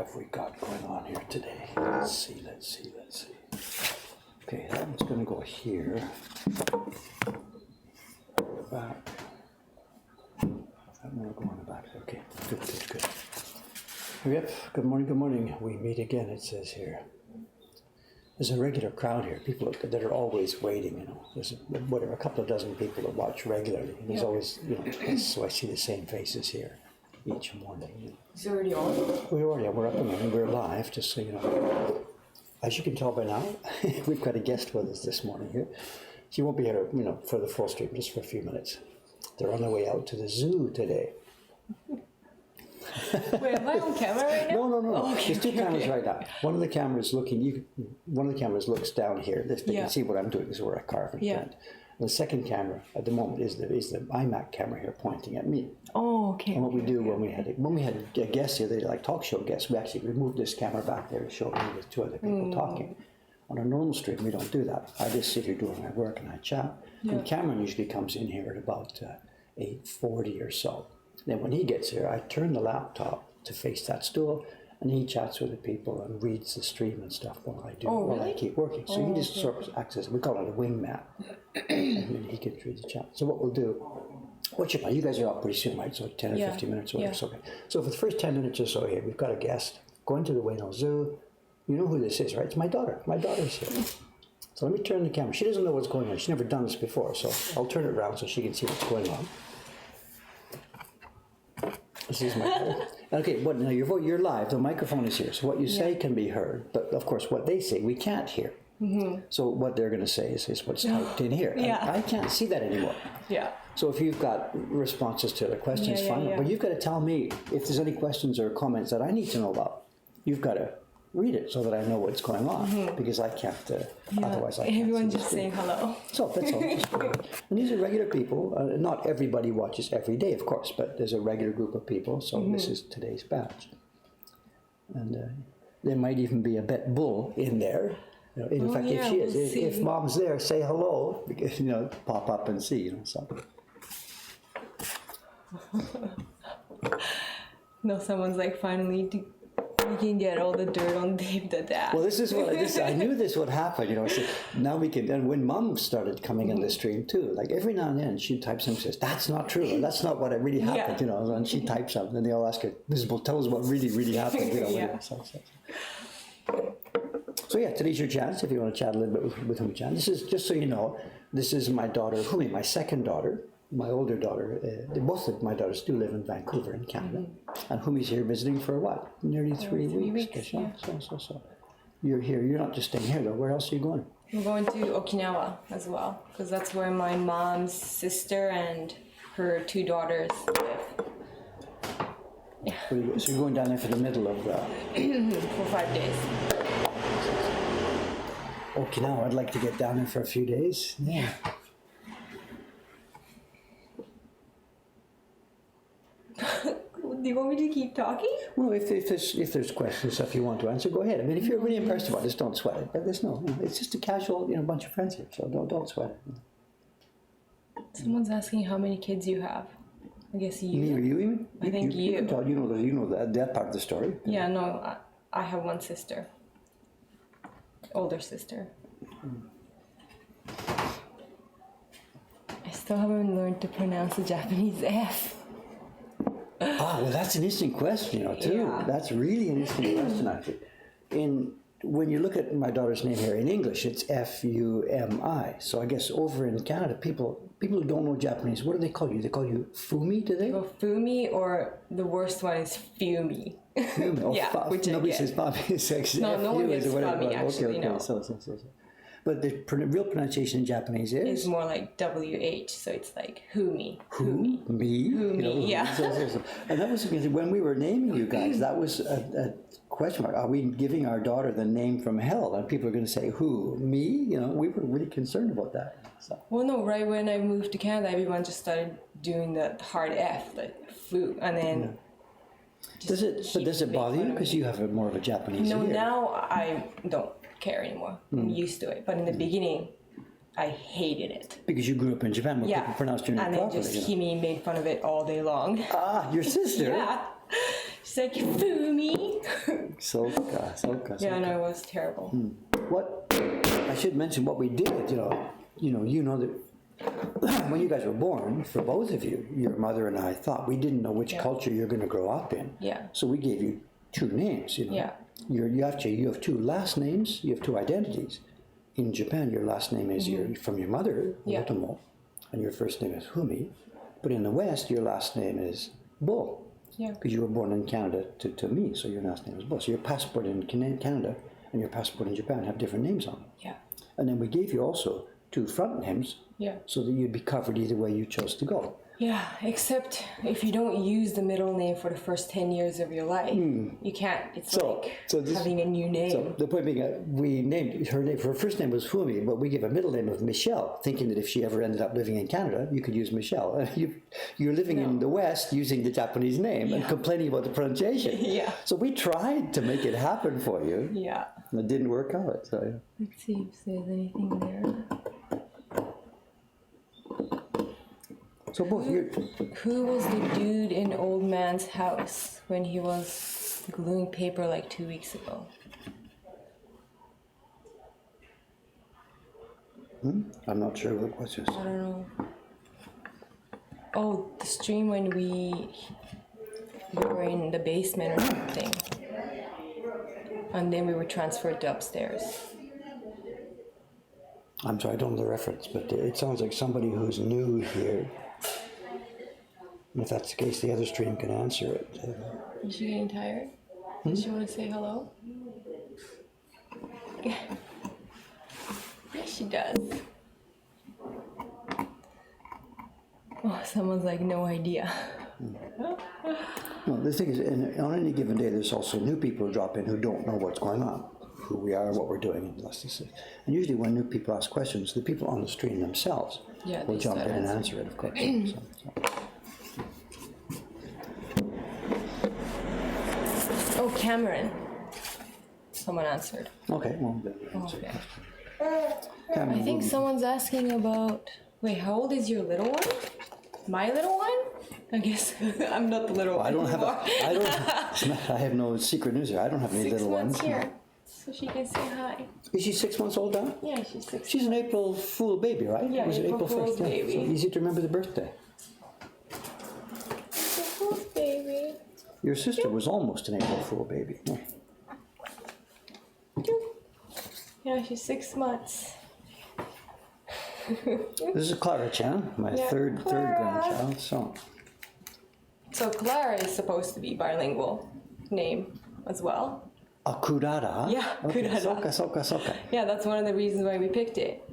have we got going on here today? Let's see. Okay, that one's going to go here. Back. That one will go on the back. Okay, good. Yep, good morning. We meet again, it says here. There's a regular crowd here, people that are always waiting, you know. There's a couple of dozen people that watch regularly. There's always, you know, so I see the same faces here each morning. You know. Is it already on? We're up and running, we're live, just so you know. As you can tell by now, we've got a guest with us this morning here. She won't be here, you know, for the full stream, just for a few minutes. They're on their way out to the zoo today. Wait, am I on camera right now? No. Oh, okay, There's two cameras right now. One of the cameras looks down here. They can see what I'm doing because we're a car in front. And the second camera at the moment is the iMac camera here pointing at me. Oh, okay. And what we do when we had a guest here, they like talk show guests, we actually removed this camera back there to show me with two other people talking. On a normal stream, we don't do that. I just sit here doing my work and I chat. And Cameron usually comes in here at about 8:40 or so. Then when he gets here, I turn the laptop to face that stool, and he chats with the people and reads the stream and stuff while I keep working. So he just sort of acts as, we call it a wingman, and then he can read the chat. So what we'll do, you guys are up pretty soon, right? So 10 or 15 minutes or whatever. So, okay. So for the first 10 minutes or so here, we've got a guest going to the Wayno Zoo. You know who this is, right? It's my daughter. My daughter's here. So let me turn the camera. She doesn't know what's going on. She's never done this before, so I'll turn it around so she can see what's going on. This is my daughter. Okay, now you're live. The microphone is here, so what you say can be heard. But of course, what they say we can't hear. So what they're going to say is what's typed in here. I can't see that anymore. Yeah. So if you've got responses to the questions, fine. But you've got to tell me if there's any questions or comments that I need to know about. You've got to read it so that I know what's going on, because I can't, otherwise I can't. Everyone's just saying hello. So that's all. And these are regular people. Not everybody watches every day, of course, but there's a regular group of people, so this is today's batch. And there might even be a Bet Bull in there. You know, in fact, if she is, if Mom's there, say hello, because, you know, pop up and see, you know, so. No, someone's like, finally, we can get all the dirt on Dave the dad. Well, this is what I knew this would happen, you know. So now we can. And when Mom started coming in the stream too, like every now and then she types something and says, "That's not true. Or, that's not what really happened," you know. And she types something, and they all ask her, "Tell us what really happened," you know. So today's your chance if you want to chat a little bit with Humi-chan. This is, just so you know, this is my daughter Humi, my second daughter. My older daughter, both of my daughters do live in Vancouver in Canada. And Humi's here visiting for what? Nearly 3 weeks. So. You're here. You're not just staying here though. Where else are you going? We're going to Okinawa as well, because that's where my mom's sister and her 2 daughters live. Yeah. So you're going down there for the middle of for 5 days. Okinawa, I'd like to get down there for a few days. Yeah. Do you want me to keep talking? Well, if there's questions, stuff you want to answer, go ahead. I mean, if you're really impressed about this, don't sweat it. But there's it's just a casual, bunch of friends here, so don't sweat it. Someone's asking how many kids you have. I guess you. Me or you even? I think you. You know that part of the story. Yeah, no, I have one sister. Older sister. I still haven't learned to pronounce the Japanese F. Well, that's an interesting question, too. Yeah. That's really an interesting question, actually. When you look at my daughter's name here in English, it's Fumi. So I guess over in Canada, people who don't know Japanese, what do they call you? They call you Fumi, do they? Well, Fumi, or the worst one is Fumi. Fumi. Oh, yeah, which nobody says Fumi. No one gets Fumi, actually, no. So. But the real pronunciation in Japanese is? It's more like WH, so it's like Humi. Who? Me? Humi, yeah. So. And that was, when we were naming you guys, that was a question mark. Are we giving our daughter the name from hell? And people are going to say, who? Me? We were really concerned about that. So. Well, no, right when I moved to Canada, everyone just started doing the hard F, like flu, and then... Does it bother you? Because you have more of a Japanese No, ear. now I don't care anymore. I'm used to it. But in the beginning, I hated it. Because you grew up in Japan where people pronounced your name properly. And then just Kimi made fun of it all day long. Your sister? Yeah. She's like, Fumi. Soka. Yeah, no, it was terrible. What I should mention what we did. You know that when you guys were born, for both of you, your mother and I thought we didn't know which culture you're going to grow up in. Yeah. So we gave you two names. Yeah. You have two last names. You have two identities. In Japan, your last name is from your mother, Otomo, and your first name is Fumi. But in the West, your last name is Bo. Yeah. Because you were born in Canada to me, so your last name is Bo. So your passport in Canada and your passport in Japan have different names on them. Yeah. And then we gave you also two front names, so that you'd be covered either way you chose to go. Yeah, except if you don't use the middle name for the first 10 years of your life, you can't. It's having a new name. So the point being, we named her name. Her first name was Fumi, but we gave a middle name of Michelle, thinking that if she ever ended up living in Canada, you could use Michelle. You're living in the West using the Japanese name and complaining about the pronunciation. Yeah. So we tried to make it happen for you. Yeah. It didn't work out. So. Let's see if there's anything there. So both Who was the dude in old man's house when he was gluing paper like 2 weeks ago? I'm not sure what was this. I don't know. Oh, the stream when we were in the basement or something. And then we were transferred to upstairs. I'm sorry, I don't know the reference, but it sounds like somebody who's new here. And if that's the case, the other stream can answer it. Is she getting tired? Does she want to say hello? Yes, she does. Oh, someone's like, no idea. Well, the thing is, on any given day, there's also new people who drop in who don't know what's going on, who we are, what we're doing, and usually when new people ask questions, the people on the stream themselves will jump in and answer it, of course. Oh, Cameron. Someone answered. Okay, well, then Okay. Cameron, I think someone's asking about. Wait, how old is your little one? My little one? I guess I'm not the little one. I don't have. I have no secret news here. I don't have any 6 little months ones. here, so she can say hi. Is she 6 months old now? Yeah, she's 6. She's an April Fool baby, right? Yeah, Was it April Fool's 1st? baby. So easy to remember the birthday. April Fool's baby. Your sister was almost an April Fool baby. Yeah. Yeah, she's 6 months. This is Clara Chan, my third grandchild. So Clara is supposed to be bilingual name as well. Kurara? Yeah, okay. Kurara. Soka. Yeah, that's one of the reasons why we picked it.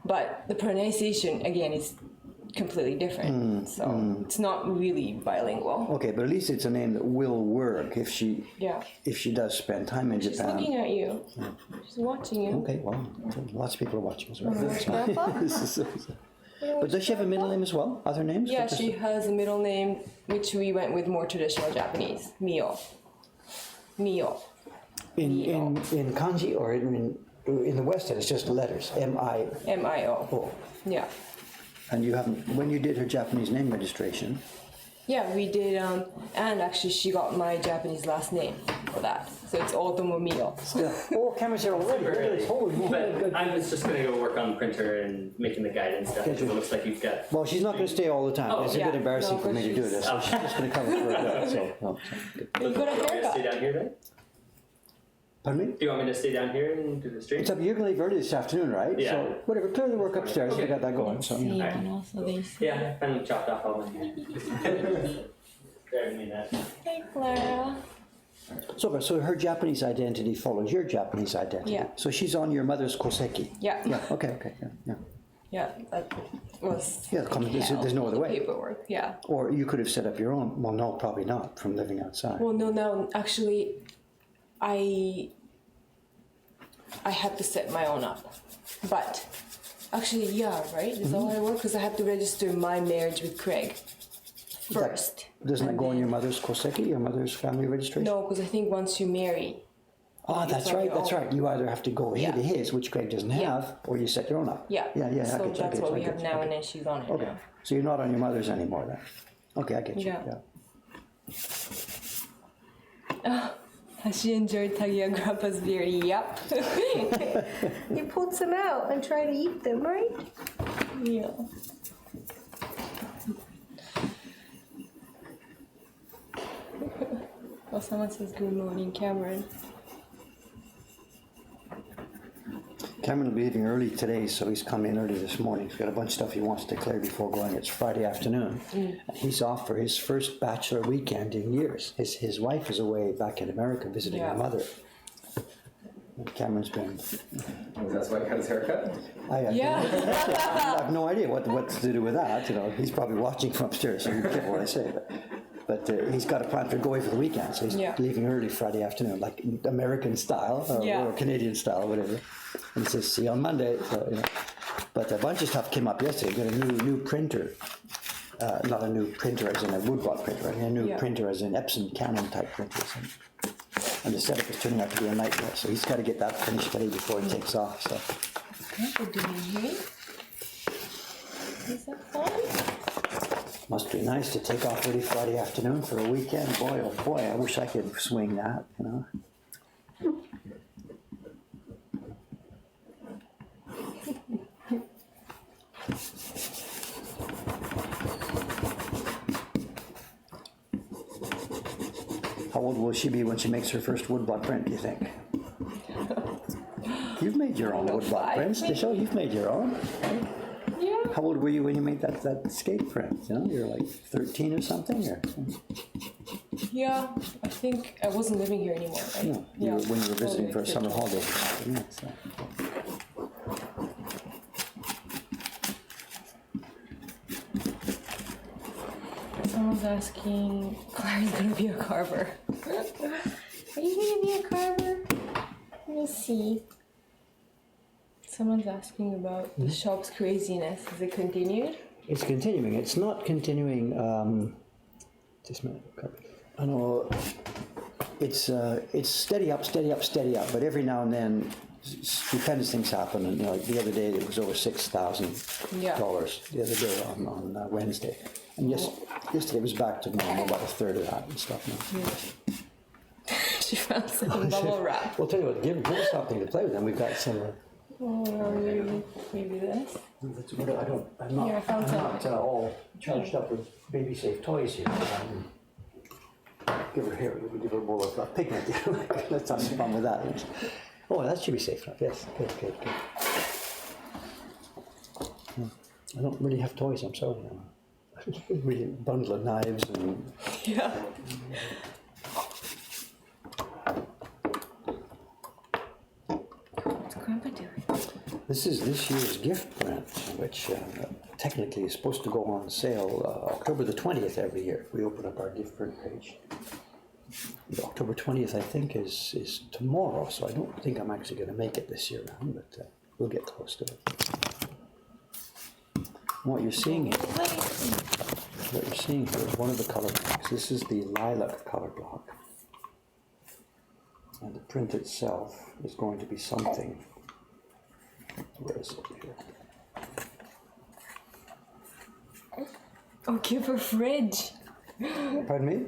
But the pronunciation, again, is completely different. So it's not really bilingual. Okay, but at least it's a name that will work if she does spend time in She's Japan. looking at you. She's watching you. Okay, well, lots of people are watching as well. Grandpa? But does she have a middle name as well? Other names? Yeah, she has a middle name, which we went with more traditional Japanese. Mio. In kanji or in the West, it's just letters. M-I. M-I-O. Yeah. And you haven't, when you did her Japanese name registration. Yeah, we did, and actually she got my Japanese last name for that. So it's Otomo Mio. Yeah. Oh, camera's here already. Holy But I was just going to go work on the printer and making the guide and stuff. Because it looks like you've got. Well, she's not going to stay all the time. Oh, it's a yeah. bit embarrassing No, for me to do this, so she's just going to cover for a bit. So, good. You've got a Do you want me to stay haircut. down here then? Pardon me? Do you want me to stay down here and do the stream? It's up. You're going to leave early this afternoon, right? Yeah. So whatever. Clear the work upstairs. We got that going. So. See, Yeah. and also they say, Yeah, I finally chopped off all my hair. Driving me nuts. hey Clara. So her Japanese identity follows your Japanese identity. Yeah. So she's on your mother's koseki. Yeah. Yeah. Okay. Yeah. Yeah, that was Yeah. There's no other way. paperwork, yeah. Or you could have set up your own. Well, no, probably not. From living outside. Well, no, actually, I had to set my own up. But, actually, yeah, right? Is that how it works? Because I had to register my marriage with Craig first. Doesn't that And go on then- your mother's koseki, your mother's family registration? No, because I think once you marry, Oh, that's on right. your That's own. right. You either have to go Yeah. to his, which Craig doesn't have, or you set your own up. yeah. Yeah. I So get you, that's what we I have get you, now, I and get then she's on it you. Okay. now. So you're not on your mother's anymore then. Okay, I get you. Yeah. Has she enjoyed tugging on Grandpa's beard? Yep. You pulled some out and tried to eat them, right? Yeah. Well, someone says good morning, Cameron. Cameron will be leaving early today, so he's come in early this morning. He's got a bunch of stuff he wants to declare before going. It's Friday afternoon. And he's off for his first bachelor weekend in years. His wife is away back in America visiting her mother. And Cameron's been... That's why he got his haircut? I have no idea what to do with that. You know, he's probably watching from upstairs, so be careful what I say. But he's got a plan to go away for the weekend, so he's leaving early Friday afternoon, like American style or Canadian style, whatever. And he says, "See you on Monday." So, you know. But a bunch of stuff came up yesterday. Got a new printer, not a new printer as in a woodblock printer, a new printer as in Epson Canon type printers. And the setup is turning out to be a nightmare. So he's got to get that finished today before he takes off. So. What are you doing here? Is that fun? Must be nice to take off early Friday afternoon for a weekend. Boy, oh boy, I wish I could swing that, you know. How old will she be when she makes her first woodblock print, do you think? You've made your own woodblock prints, Disho. You've made your own. Yeah. How old were you when you made that skate print? You know, you're like 13 or something? Or? Yeah, I think I wasn't living here anymore, right? No, when you were visiting for a summer holiday or something. Yeah, so. Someone's asking, Claire's gonna be a carver. Are you gonna be a carver? We'll see. Someone's asking about the shop's craziness. Has it continued? It's continuing. It's not continuing. Just a minute. I know it's steady up, steady up, steady up. But every now and then, stupendous things happen. And you know, like the other day, it was over $6,000. The other day on Wednesday, and yesterday was back to normal, about a third of that and stuff. Now. She found some bubble wrap. Well, tell you what, give us something to play with, and we've got some. Maybe this. I'm not all charged up with baby safe toys here. Give her here. We'll give her a bowl of pigment. Let's have some fun with that. Oh, that should be safe enough. Yes, good. I don't really have toys. I'm sorry. Really bundle of knives and. Yeah. What's Grandpa doing? This is this year's gift print, which technically is supposed to go on sale October the 20th every year. We open up our gift print page. October 20th, I think, is tomorrow, so I don't think I'm actually going to make it this year round, but we'll get close to it. What you're seeing here is one of the color blocks. This is the lilac color block. And the print itself is going to be something. Where is it here? Oh, give her fridge. Pardon me?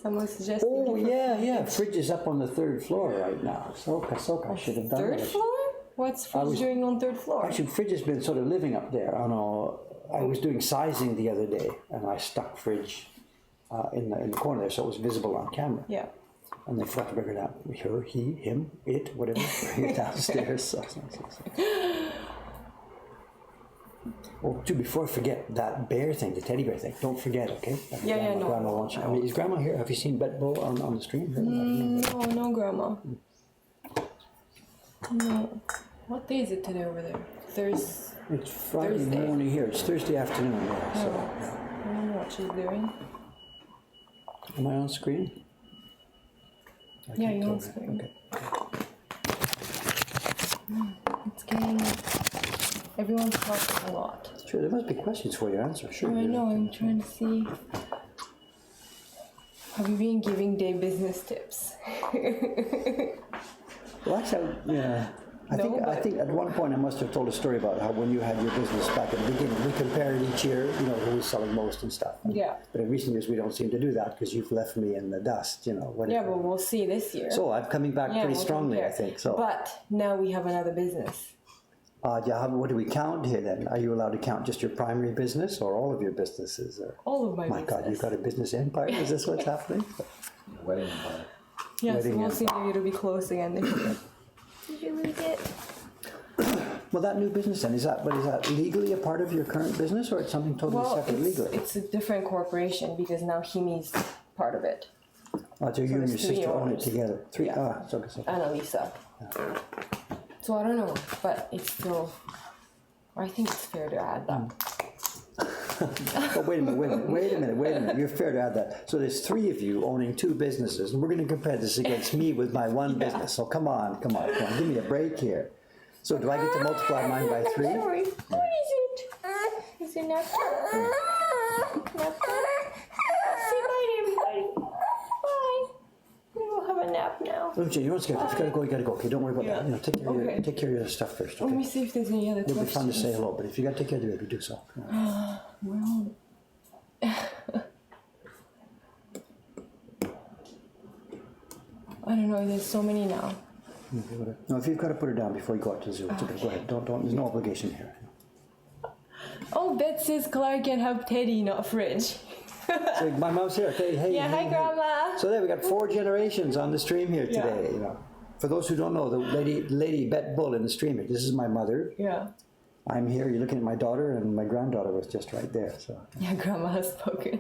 Someone suggested. Oh, yeah. Fridge is up on the third floor right now. Soka, I should have done that. Third floor? What's fridge doing on third floor? Actually, fridge has been sort of living up there. I was doing sizing the other day, and I stuck fridge in the corner there, so it was visible on camera. Yeah. And they forgot to bring it out. Her, he, him, it, whatever, bring it downstairs. So. Oh, too, before I forget, that bear thing, the teddy bear thing, don't forget, okay? No. Grandma wants you. I mean, is Grandma here? Have you seen Betbo on the stream? No, Grandma. No. What day is it today over there? It's Friday morning here. It's Thursday afternoon. Yeah, so. I don't know what she's doing. Am I on screen? Yeah, you're on screen. Okay. It's getting... Everyone's talking a lot. Sure, there must be questions for your answer. Sure. I know, I'm trying to see. Have you been giving Dave business tips? Well, actually, yeah. I think at one point I must have told a story about how when you had your business back at the beginning, we compared each year, who was selling most and stuff. Yeah. But in recent years, we don't seem to do that because you've left me in the dust, whatever. Yeah, but we'll see this year. So I'm coming back pretty we'll strongly, compare. I think. So. But now we have another business. What do we count here then? Are you allowed to count just your primary business or all of your businesses? Or? All of my My business. God, you've got a business empire? Is this what's happening? Wedding empire. Yeah, so wedding we'll see, maybe it'll be close again this year. Did you lose it? Well, that new business then, is that legally a part of your current business or it's something totally Well, separate legally? it's a different corporation because now Himi's part of it. Oh, so you and your there's three sister own it owners. together? Three? Yeah. Okay. And Elisa. So I don't know, but it's still, I think it's fair to add that. But wait a minute. You're fair to add that. So there's three of you owning two businesses, and we're going to compare this against me with my one business. So come on. Give me a break here. So do I get to multiply mine by 3? Sorry. What is it? Is it nap time? Nap time? Say bye to everybody. Bye. We'll have a nap now. Look, Jane, you don't scare. If you gotta go. Okay, don't worry about Yeah. that. Take care of your stuff first. Let me Okay. see if there's any other It'll be questions. fun to say hello, but if you gotta take care of the baby, do so. Well, I don't know, there's so many now. No, if you've got to put her down before you go out to the zoo, it's okay. Go ahead. Don't. There's no obligation here. Oh, Bet says Clark can have Teddy, not Fridge. So my mom's here. Okay, hey. Yeah, hi, hey. Grandma. So there we got 4 generations on the stream here today. Yeah. For those who don't know, the lady Bet Bull in the stream here. This is my mother. Yeah. I'm here. You're looking at my daughter, and my granddaughter was just right there. So. Yeah, Grandma has spoken.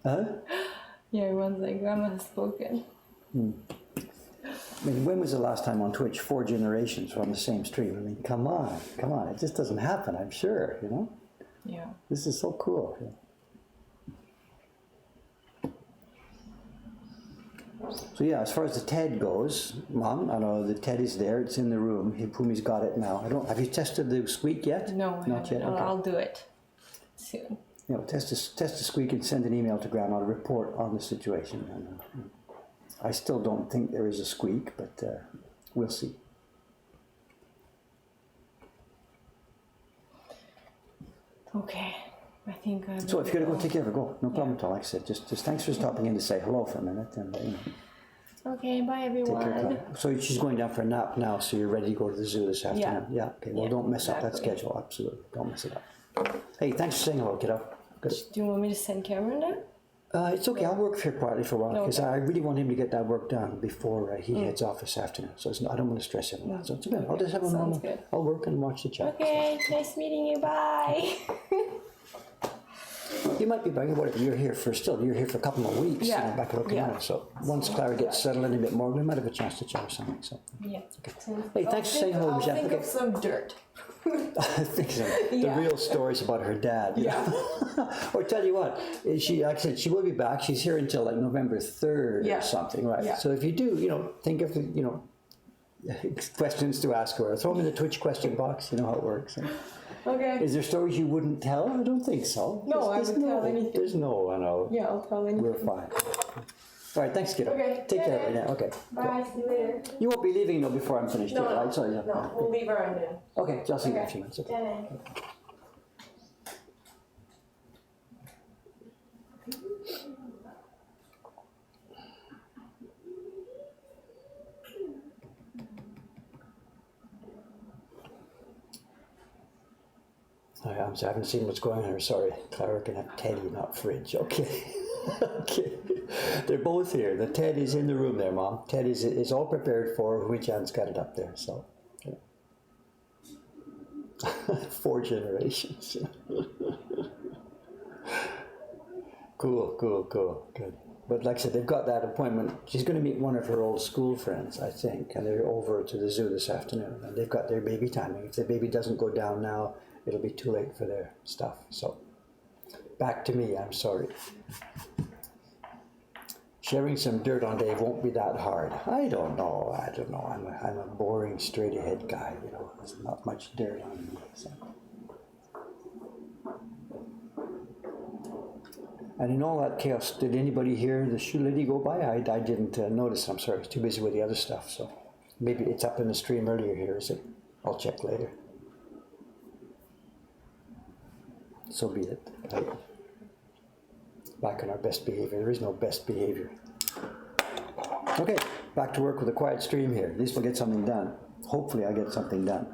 Huh? Yeah, everyone's like, Grandma has spoken. I mean, when was the last time on Twitch 4 generations were on the same stream? I mean, come on. It just doesn't happen, I'm sure, Yeah. This is so cool. So yeah, as far as the TED goes, Mom, I know the TED is there. It's in the room. Pumi's got it now. Have you tested the squeak yet? No, I Not haven't. yet. Okay. I'll do it soon. Test the squeak and send an email to Grandma to report on the situation. And, I still don't think there is a squeak, but we'll see. Okay. I think I. So if you're gonna go take care of her, go. No problem at all. Like I said, just thanks for stopping in to say hello for a minute, and Okay, bye take care. everyone. So she's going down for a nap now, so you're ready to go to the zoo this afternoon. Yeah. Okay. Well, Yeah, don't mess up that exactly. schedule. Absolutely, don't mess it up. Hey, thanks for saying hello, kiddo. Good. Do you want me to send Cameron down? It's okay. I'll work here quietly for a while because Okay. I really want him to get that work done before he heads off this afternoon. So I don't want to stress him. So it's okay. I'll just have a Sounds normal. good. I'll work and watch the chat. Okay, nice meeting you. Bye. You might be back. Whatever. You're here for a couple more weeks. Yeah. Back at Okinawa. Yeah. So once Clara gets settled in a bit more, we might have a chance to chat or something. So Yeah. hey, thanks for saying hello, I'll Michelle. think Okay. of some dirt. I think so. The Yeah. real stories about her dad. Yeah. Or tell you what, like I said, she will be back. She's here until like November 3rd Yeah. or something, right? Yeah. So if you do, think of questions to ask her. Throw them in the Twitch question box. You know how it works. Okay. Is there stories you wouldn't tell? I don't think so. No, I There's would tell anything. There's no, I know. Yeah, I'll tell anything. We're fine. All right, thanks, kiddo. Okay, Take care bye. right now. Okay. Bye. See you later. You won't be leaving before I'm finished, No, yet, no. right? So, yeah. No, we'll leave around noon. Okay, I'll see you in a Okay. few minutes. Okay. Bye. I haven't seen what's going on here. Sorry. Clara can have Teddy, not Fridge. Okay. Okay. They're both here. The Ted is in the room there, Mom. Ted is all prepared for Hui-chan's got it up there. So, yeah. 4 generations. Cool. Good. But like I said, they've got that appointment. She's going to meet one of her old school friends, I think, and they're over to the zoo this afternoon. And they've got their baby timing. If the baby doesn't go down now, it'll be too late for their stuff. So, back to me. I'm sorry. Sharing some dirt on Dave won't be that hard. I don't know. I'm a boring, straight-ahead guy. There's not much dirt on me. So. And in all that chaos, did anybody hear the shoe lady go by? I didn't notice. I'm sorry. I was too busy with the other stuff. So maybe it's up in the stream earlier here, is it? I'll check later. So be it. Back on our best behavior. There is no best behavior. Okay, back to work with a quiet stream here. At least we'll get something done. Hopefully I get something done.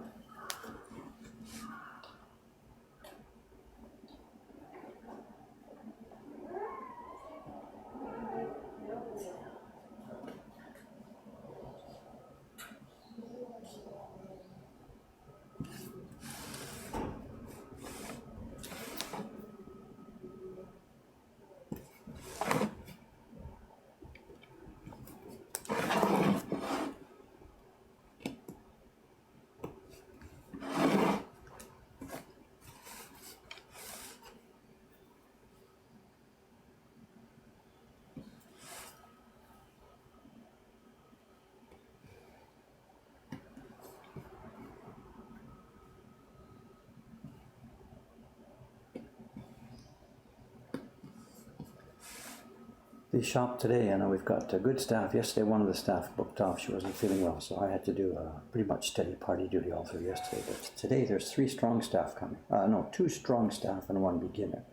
The shop today, I know we've got good staff. Yesterday one of the staff booked off. She wasn't feeling well, so I had to do pretty much steady party duty all through yesterday. But today there's 3 strong staff coming. No, 2 strong staff and 1 beginner.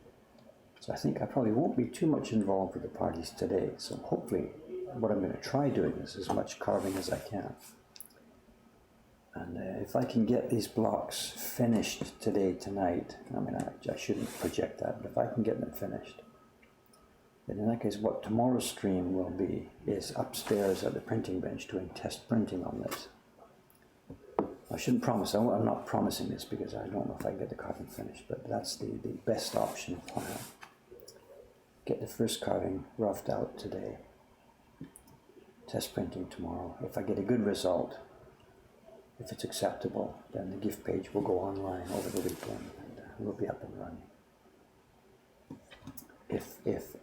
So I think I probably won't be too much involved with the parties today. So hopefully what I'm going to try doing is as much carving as I can. And if I can get these blocks finished today, tonight, I mean, I shouldn't project that, but if I can get them finished, then in that case, what tomorrow's stream will be is upstairs at the printing bench doing test printing on this. I shouldn't promise, I'm not promising this because I don't know if I can get the carving finished, but that's the best option plan. Get the first carving roughed out today, test printing tomorrow. If I get a good result, if it's acceptable, then the gift page will go online over the weekend and we'll be up and running. If.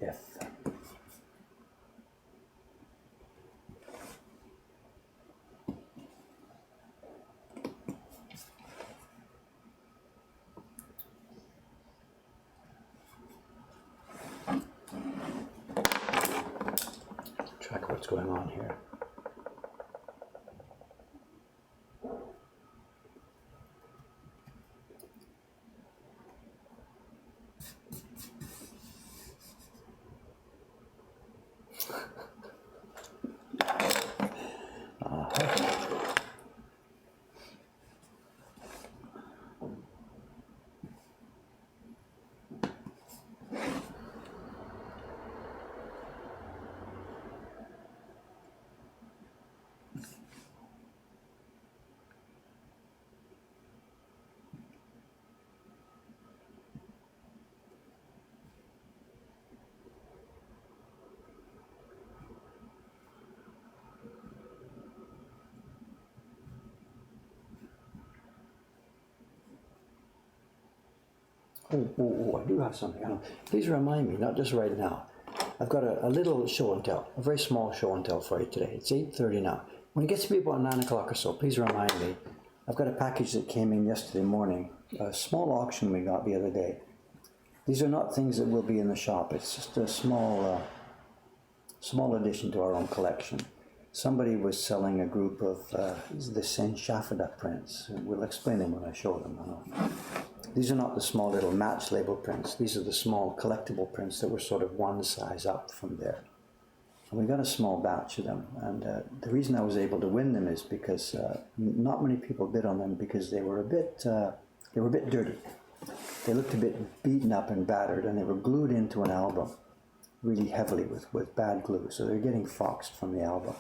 Track what's going on here. Oh, I do have something. Please remind me, not just right now. I've got a little show and tell, a very small show and tell for you today. It's 8:30 now. When it gets to be about 9 o'clock or so, please remind me. I've got a package that came in yesterday morning, a small auction we got the other day. These are not things that will be in the shop. It's just a small addition to our own collection. Somebody was selling a group of the Senshafada prints. We'll explain them when I show them. These are not the small little match label prints. These are the small collectible prints that were sort of one size up from there. And we got a small batch of them. And the reason I was able to win them is because not many people bid on them because they were a bit dirty. They looked a bit beaten up and battered, and they were glued into an album really heavily with bad glue. So they're getting foxed from the album.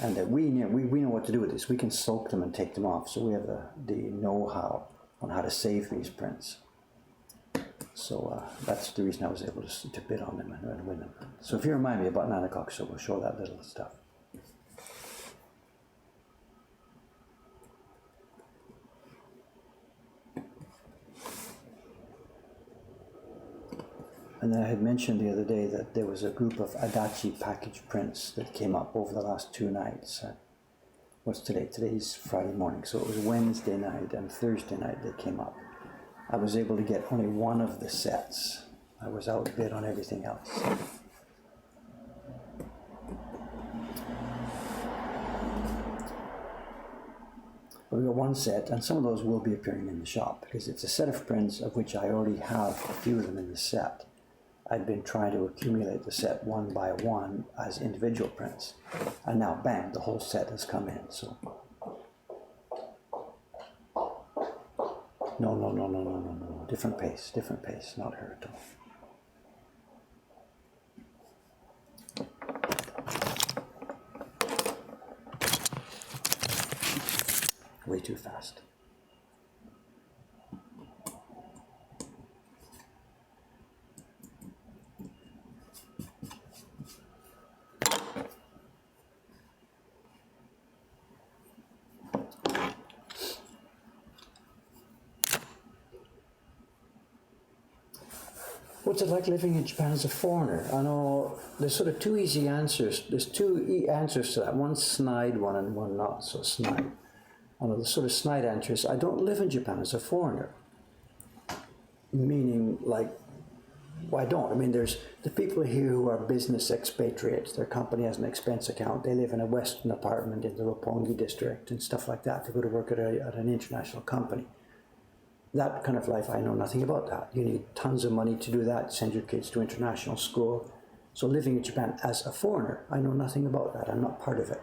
And we know what to do with this. We can soak them and take them off. So we have the know-how on how to save these prints. So that's the reason I was able to bid on them and win them. So if you remind me about 9 o'clock, so we'll show that little stuff. And then I had mentioned the other day that there was a group of Adachi package prints that came up over the last 2 nights. What's today? Today's Friday morning. So it was Wednesday night and Thursday night they came up. I was able to get only one of the sets. I was outbid on everything else. We've got one set, and some of those will be appearing in the shop because it's a set of prints of which I already have a few of them in the set. I'd been trying to accumulate the set one by one as individual prints, and now bang, the whole set has come in. So no, different pace, not her at all. Way too fast. What's it like living in Japan as a foreigner? I know there's sort of two easy answers. There's two answers to that. One snide one and one not so snide. I know the sort of snide answer is I don't live in Japan as a foreigner. Meaning like, well, I don't. I mean, there's the people here who are business expatriates. Their company has an expense account. They live in a Western apartment in the Roppongi district and stuff like that. They go to work at an international company. That kind of life, I know nothing about that. You need tons of money to do that, send your kids to international school. So living in Japan as a foreigner, I know nothing about that. I'm not part of it.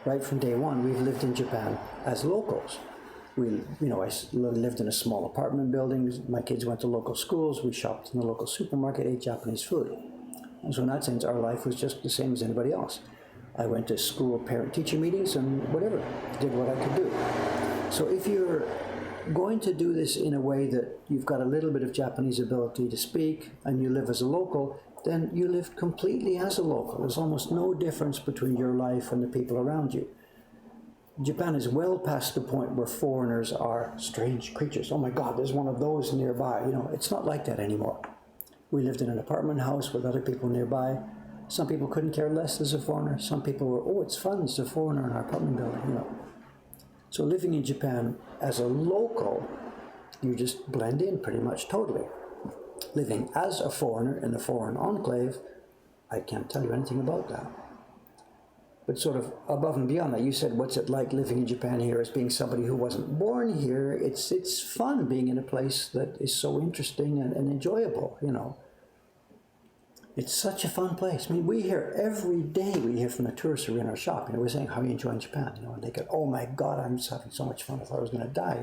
Right from day one, we've lived in Japan as locals. I lived in a small apartment building. My kids went to local schools. We shopped in the local supermarket, ate Japanese food. And so in that sense, our life was just the same as anybody else. I went to school parent-teacher meetings and whatever, did what I could do. So if you're going to do this in a way that you've got a little bit of Japanese ability to speak and you live as a local, then you live completely as a local. There's almost no difference between your life and the people around you. Japan is well past the point where foreigners are strange creatures. Oh my God, there's one of those nearby. It's not like that anymore. We lived in an apartment house with other people nearby. Some people couldn't care less as a foreigner. Some people were, oh, it's fun, it's a foreigner in our apartment building, So living in Japan as a local, you just blend in pretty much totally. Living as a foreigner in a foreign enclave, I can't tell you anything about that. But sort of above and beyond that, you said, what's it like living in Japan here as being somebody who wasn't born here? It's fun being in a place that is so interesting and enjoyable, It's such a fun place. I mean, we hear every day, we hear from the tourists who are in our shop, we're saying, how are you enjoying Japan? And they go, oh my God, I'm just having so much fun. I thought I was going to die,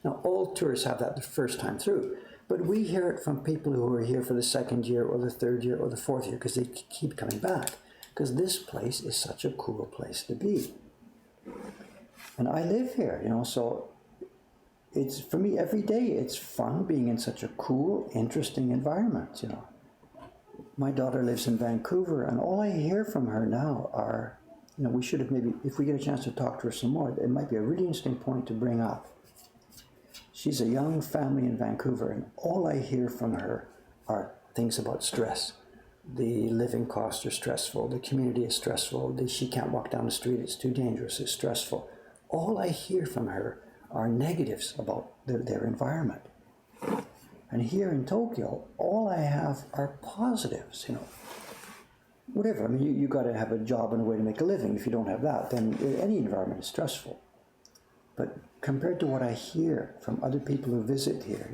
Now, all tourists have that the first time through. But we hear it from people who are here for the second year or the third year or the fourth year because they keep coming back. Because this place is such a cool place to be. And I live here, so it's, for me, every day it's fun being in such a cool, interesting environment, My daughter lives in Vancouver, and all I hear from her now are, we should have maybe, if we get a chance to talk to her some more, it might be a really interesting point to bring up. She's a young family in Vancouver, and all I hear from her are things about stress. The living costs are stressful, the community is stressful, she can't walk down the street, it's too dangerous, it's stressful. All I hear from her are negatives about their environment. And here in Tokyo, all I have are positives, Whatever, I mean, you got to have a job and a way to make a living. If you don't have that, then any environment is stressful. But compared to what I hear from other people who visit here,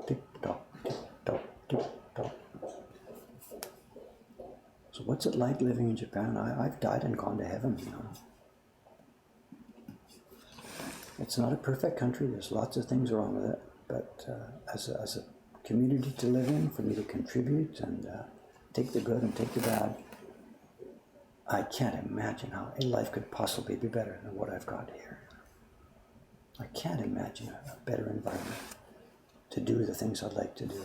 tick-tock, tick-tock, tick-tock. So what's it like living in Japan? I've died and gone to heaven, It's not a perfect country. There's lots of things wrong with it. But as a community to live in, for me to contribute and take the good and take the bad, I can't imagine how life could possibly be better than what I've got here. I can't imagine a better environment to do the things I'd like to do.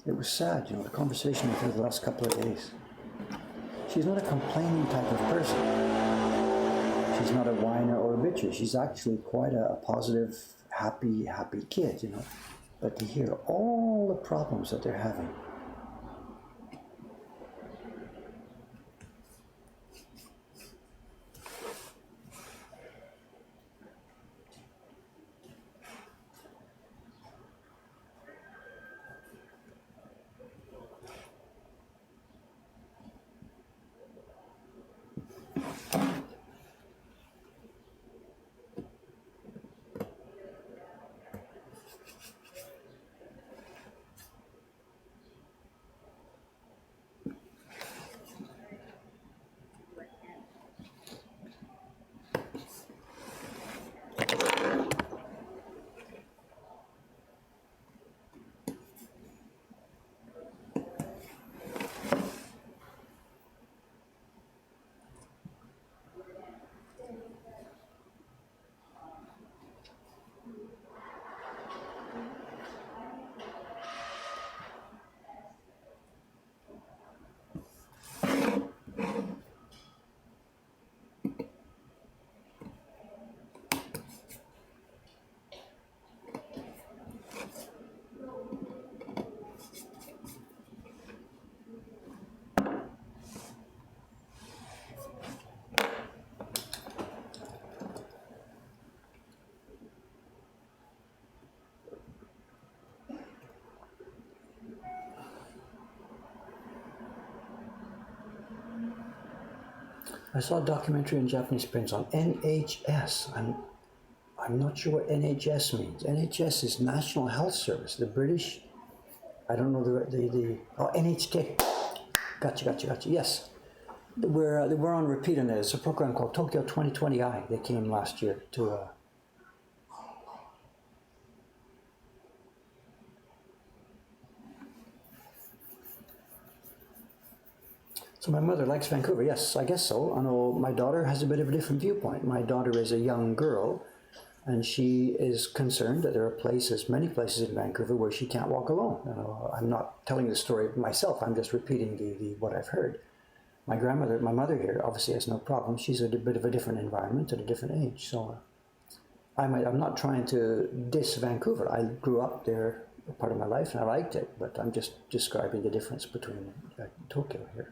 It was sad, the conversation with her the last couple of days. She's not a complaining type of person. She's not a whiner or a bitcher. She's actually quite a positive, happy kid, But to hear all the problems that they're having, I saw a documentary on Japanese prints on NHS. I'm not sure what NHS means. NHS is National Health Service. The British, I don't know oh, NHK. Gotcha. Yes. We're on repeat on it. It's a program called Tokyo 2020i. They came last year to So my mother likes Vancouver. Yes, I guess so. I know my daughter has a bit of a different viewpoint. My daughter is a young girl, and she is concerned that there are places, many places in Vancouver, where she can't walk alone. I'm not telling the story myself. I'm just repeating what I've heard. My mother here, obviously has no problem. She's a bit of a different environment at a different age. So I'm not trying to diss Vancouver. I grew up there a part of my life, and I liked it. But I'm just describing the difference between Tokyo here.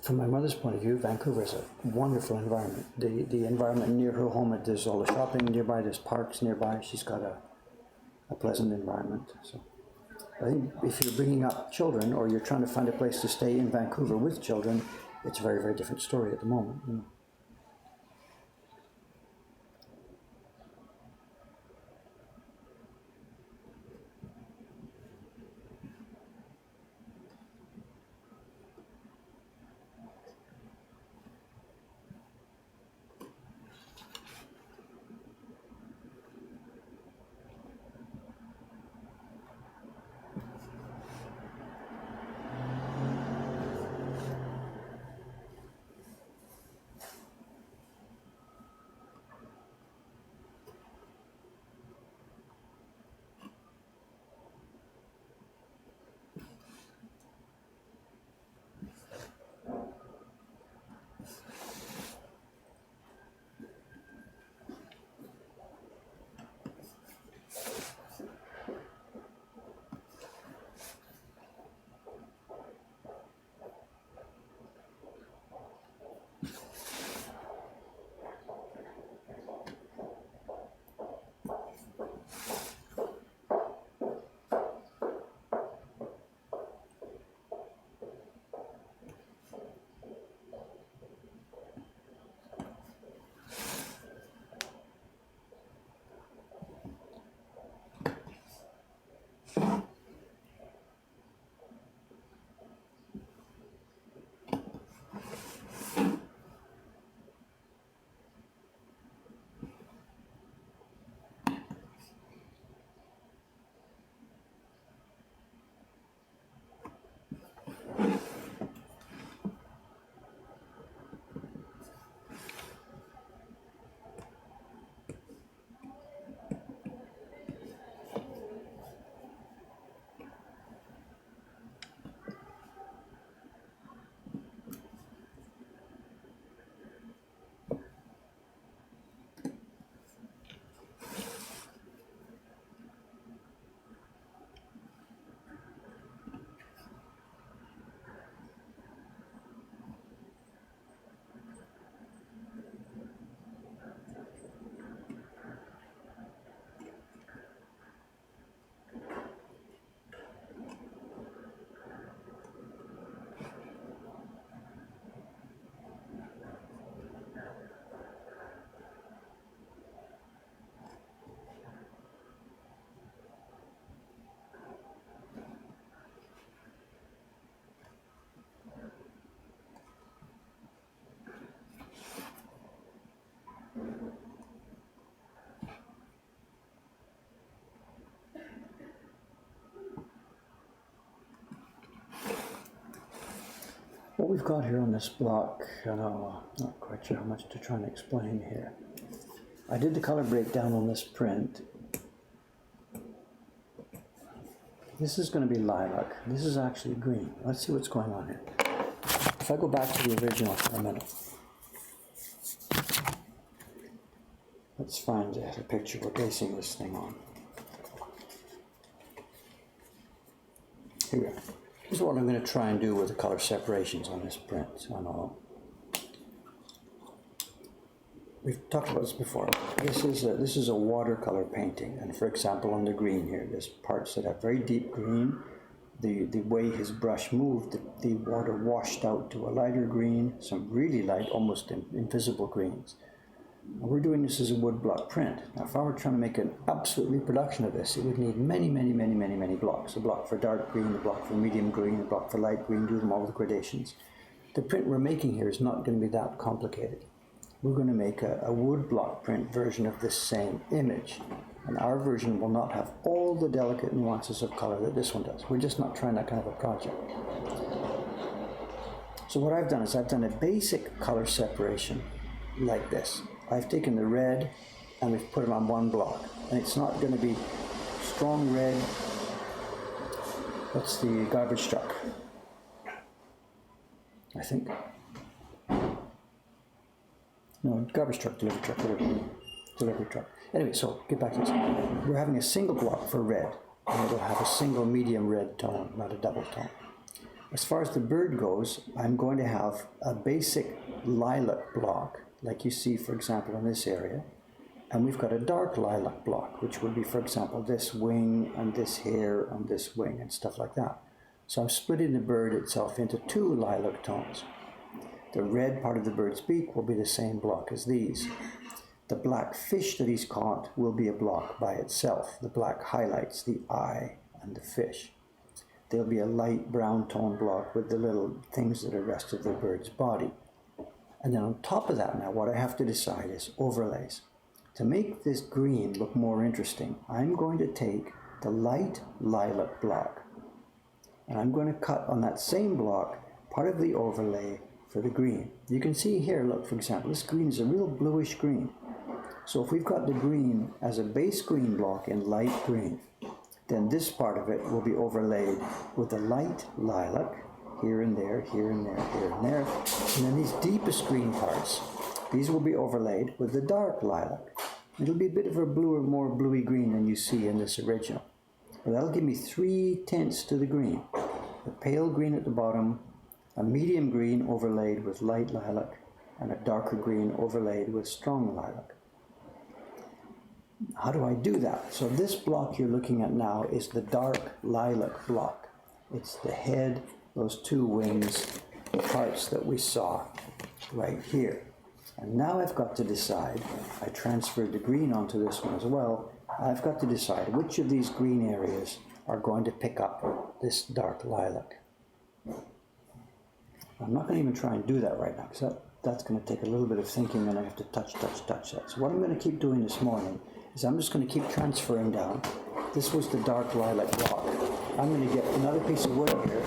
From my mother's point of view, Vancouver is a wonderful environment. The environment near her home, there's all the shopping nearby, there's parks nearby. She's got a pleasant environment. So I think if you're bringing up children or you're trying to find a place to stay in Vancouver with children, it's a very, very different story at the moment. You know. What we've got here on this block, I'm not quite sure how much to try and explain here. I did the color breakdown on this print. This is going to be lilac. This is actually green. Let's see what's going on here. If I go back to the original for a minute. Let's find the picture we're basing this thing on. Here we are. Here's what I'm going to try and do with the color separations on this print. We've talked about this before. This is a watercolor painting, and for example, on the green here, there's parts that have very deep green, the way his brush moved, the water washed out to a lighter green, some really light, almost invisible greens. And we're doing this as a woodblock print. Now, if I were trying to make an absolute reproduction of this, it would need many, many, many, many, many blocks. A block for dark green, a block for medium green, a block for light green, do them all with gradations. The print we're making here is not going to be that complicated. We're going to make a woodblock print version of this same image. And our version will not have all the delicate nuances of color that this one does. We're just not trying that kind of a project. So what I've done is I've done a basic color separation like this. I've taken the red and we've put it on one block. And it's not going to be strong red. What's the garbage truck? I think. No, garbage truck, delivery truck, whatever. Delivery truck. Anyway, so get back to this. We're having a single block for red, and it'll have a single medium red tone, not a double tone. As far as the bird goes, I'm going to have a basic lilac block, like you see, for example, in this area. And we've got a dark lilac block, which would be, for example, this wing and this hair and this wing and stuff like that. So I'm splitting the bird itself into two lilac tones. The red part of the bird's beak will be the same block as these. The black fish that he's caught will be a block by itself. The black highlights the eye and the fish. There'll be a light brown tone block with the little things that are rest of the bird's body. And then on top of that now, what I have to decide is overlays. To make this green look more interesting, I'm going to take the light lilac block and I'm going to cut on that same block part of the overlay for the green. You can see here, look, for example, this green is a real bluish green. So if we've got the green as a base green block in light green, then this part of it will be overlaid with the light lilac, here and there, here and there, here and there. And then these deepest green parts, these will be overlaid with the dark lilac. It'll be a bit of a bluer, more bluey green than you see in this original. But that'll give me 3 tints to the green. The pale green at the bottom, a medium green overlaid with light lilac, and a darker green overlaid with strong lilac. How do I do that? So this block you're looking at now is the dark lilac block. It's the head, those 2 wings, the parts that we saw right here. And now I've got to decide, I transferred the green onto this one as well, I've got to decide which of these green areas are going to pick up this dark lilac. I'm not going to even try and do that right now, because that's going to take a little bit of thinking and I have to touch that. So what I'm going to keep doing this morning is I'm just going to keep transferring down. This was the dark lilac block. I'm going to get another piece of wood here.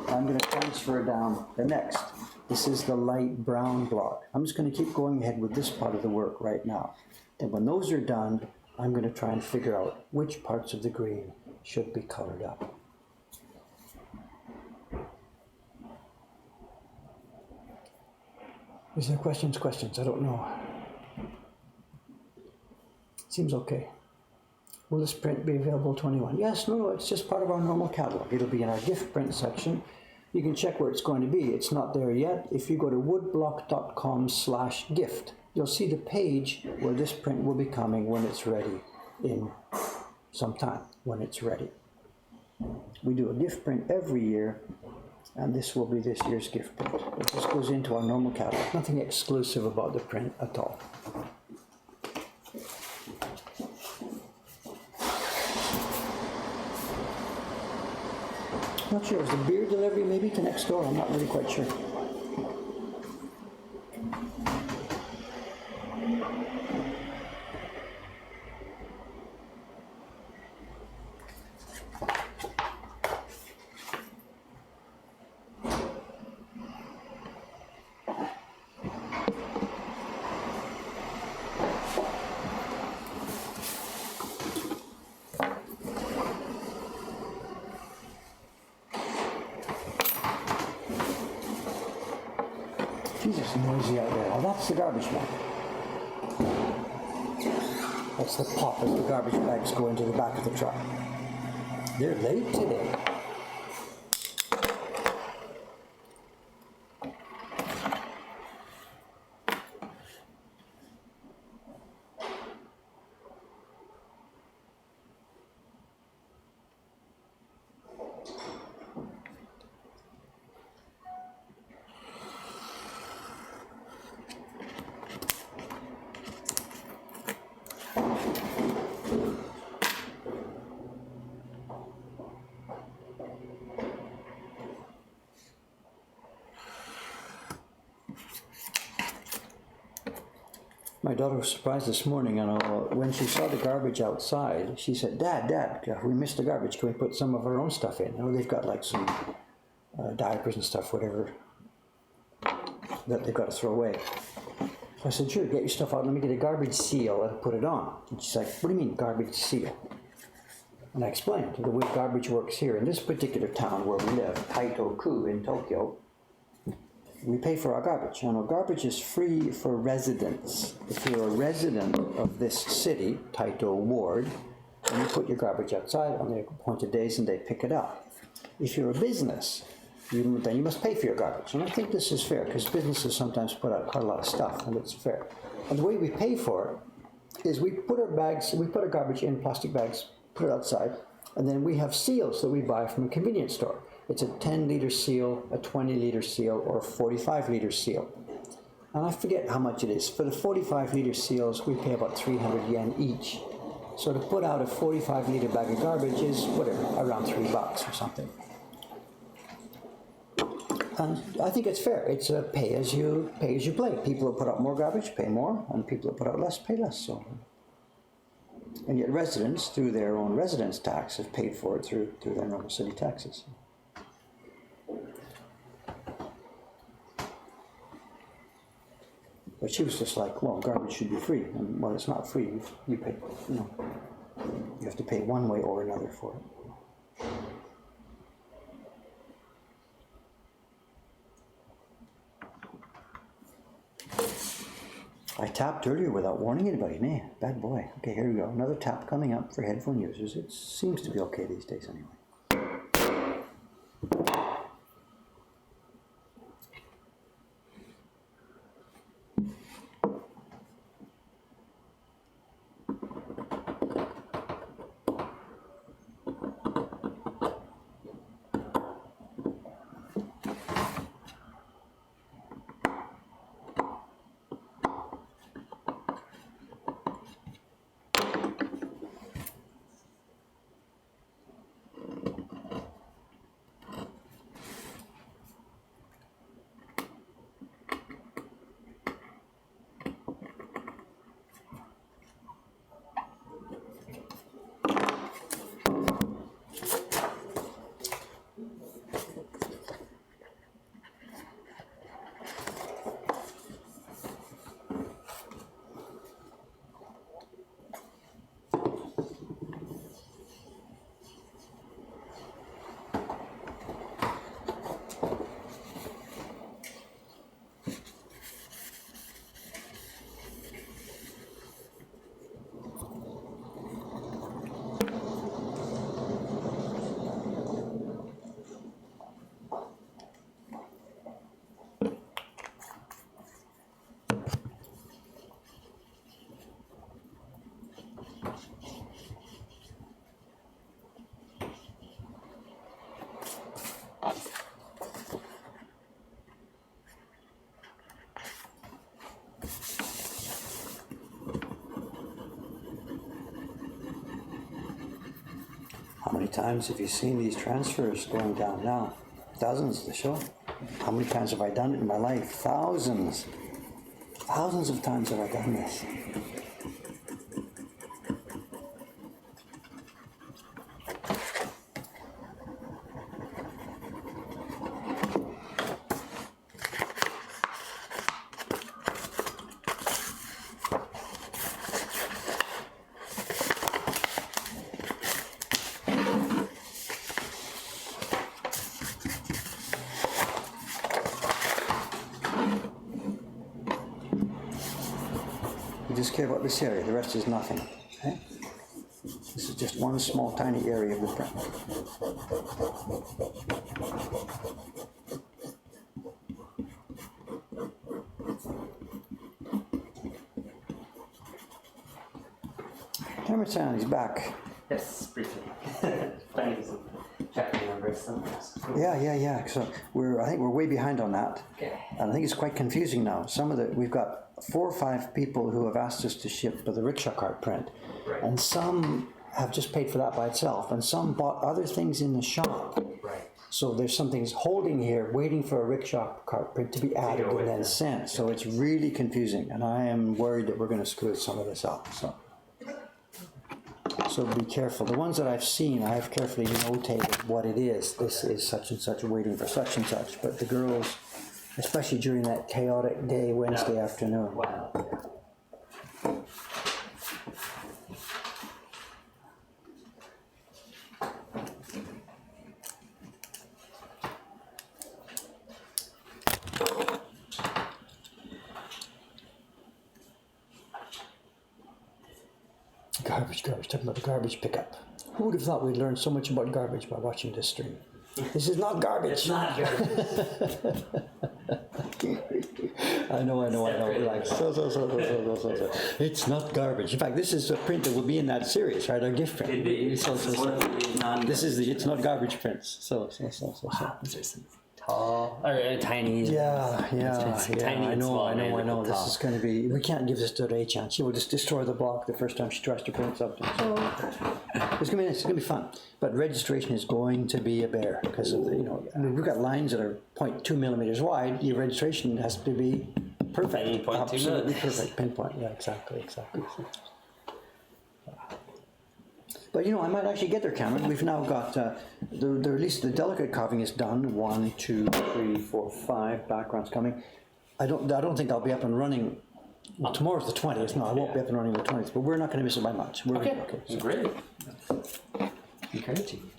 I'm going to transfer down the next. This is the light brown block. I'm just going to keep going ahead with this part of the work right now. Then when those are done, I'm going to try and figure out which parts of the green should be colored up. Is there questions? I don't know. Seems okay. Will this print be available to anyone? Yes, no, it's just part of our normal catalog. It'll be in our gift print section. You can check where it's going to be. It's not there yet. If you go to woodblock.com/gift, you'll see the page where this print will be coming when it's ready in some time, when it's ready. We do a gift print every year, and this will be this year's gift print. It just goes into our normal catalog. Nothing exclusive about the print at all. Not sure, is the beer delivery maybe to next door? I'm not really quite sure. Jesus, noisy out there. Oh, that's the garbage man. That's the pop as the garbage bags go into the back of the truck. They're late today. My daughter was surprised this morning, and when she saw the garbage outside, she said, Dad, we missed the garbage. Can we put some of our own stuff in? They've got like some diapers and stuff, whatever, that they've got to throw away. So I said, sure, get your stuff out. Let me get a garbage seal and put it on. And she's like, what do you mean, garbage seal? And I explained the way garbage works here. In this particular town where we live, Taito-ku in Tokyo, we pay for our garbage. And our garbage is free for residents. If you're a resident of this city, Taito Ward, then you put your garbage outside on the appointed days and they pick it up. If you're a business, then you must pay for your garbage. And I think this is fair, because businesses sometimes put out quite a lot of stuff, and it's fair. And the way we pay for it is we put our garbage in plastic bags, put it outside, and then we have seals that we buy from a convenience store. It's a 10-liter seal, a 20-liter seal, or a 45-liter seal. And I forget how much it is. For the 45-liter seals, we pay about 300 yen each. So to put out a 45-liter bag of garbage is, whatever, around $3 or something. And I think it's fair. It's a pay as you play. People who put out more garbage pay more, and people who put out less pay less. So, and yet residents, through their own residence tax, have paid for it through their normal city taxes. But she was just like, well, garbage should be free. And, well, it's not free. You pay, you have to pay one way or another for it. I tapped earlier without warning anybody. Man, bad boy. Okay, here we go. Another tap coming up for headphone users. It seems to be okay these days anyway. How many times have you seen these transfers going down now? Dozens to show. How many times have I done it in my life? Thousands. Thousands of times have I done this. We just care about this area, the rest is nothing. Okay? This is just one small tiny area of the print. Hammertown, he's back. Yes, briefly. Finding some chapter numbers sometimes. Yeah. So I think we're way behind on that. Okay. And I think it's quite confusing now. We've got 4 or 5 people who have asked us to ship the rickshaw cart print. Right. And some have just paid for that by itself, and some bought other things in the shop. Right. So there's something holding here, waiting for a rickshaw cart print to be added and then sent. So it's really confusing, and I am worried that we're going to screw some of this up. So be careful. The ones that I've seen, I have carefully notated what it is. This is such and such, waiting for such and such. But the girls, especially during that chaotic day, Wednesday afternoon. Wow. Garbage, talking about the garbage pickup. Who would have thought we'd learn so much about garbage by watching this stream? This is not garbage. It's not garbage. I know. Like, so. It's not garbage. In fact, this is a print that will be in that series, right? Our gift print. This is the It's Not Garbage prints. So. Wow, those are some tall, or tiny. Yeah. Tiny I and small, know. tall. This is going to be. We can't give this to Ray chance. She will just destroy the block the first time she tries to print something. So it's going to be fun. But registration is going to be a bear because of the, we've got lines that are 0.2 millimeters wide. Your registration has to be perfect, 0.2 absolutely perfect, pinpoint. Yeah, exactly. But I might actually get there, Cameron. We've now got at least the delicate carving is done. 1, 2, 3, 4, 5 backgrounds coming. I don't think I'll be up and running. Well, tomorrow's the 20th. No, I won't be up and running the 20th. But we're not going to miss it by much. Okay. So. Great. Encouraging.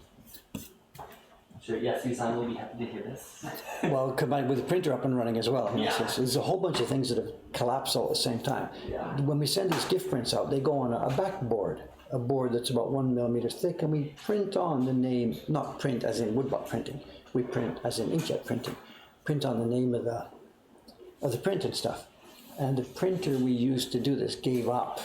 Sure. Yes, Susan will be happy to hear this. Well, combined with the printer up and running as well. Yeah. There's a whole bunch of things that have collapsed all at the same time. Yeah. When we send these gift prints out, they go on a backboard, a board that's about 1 millimeter thick, and we print on the name, not print as in woodblock printing, we print as in inkjet printing, print on the name of the print and stuff. And the printer we used to do this gave up.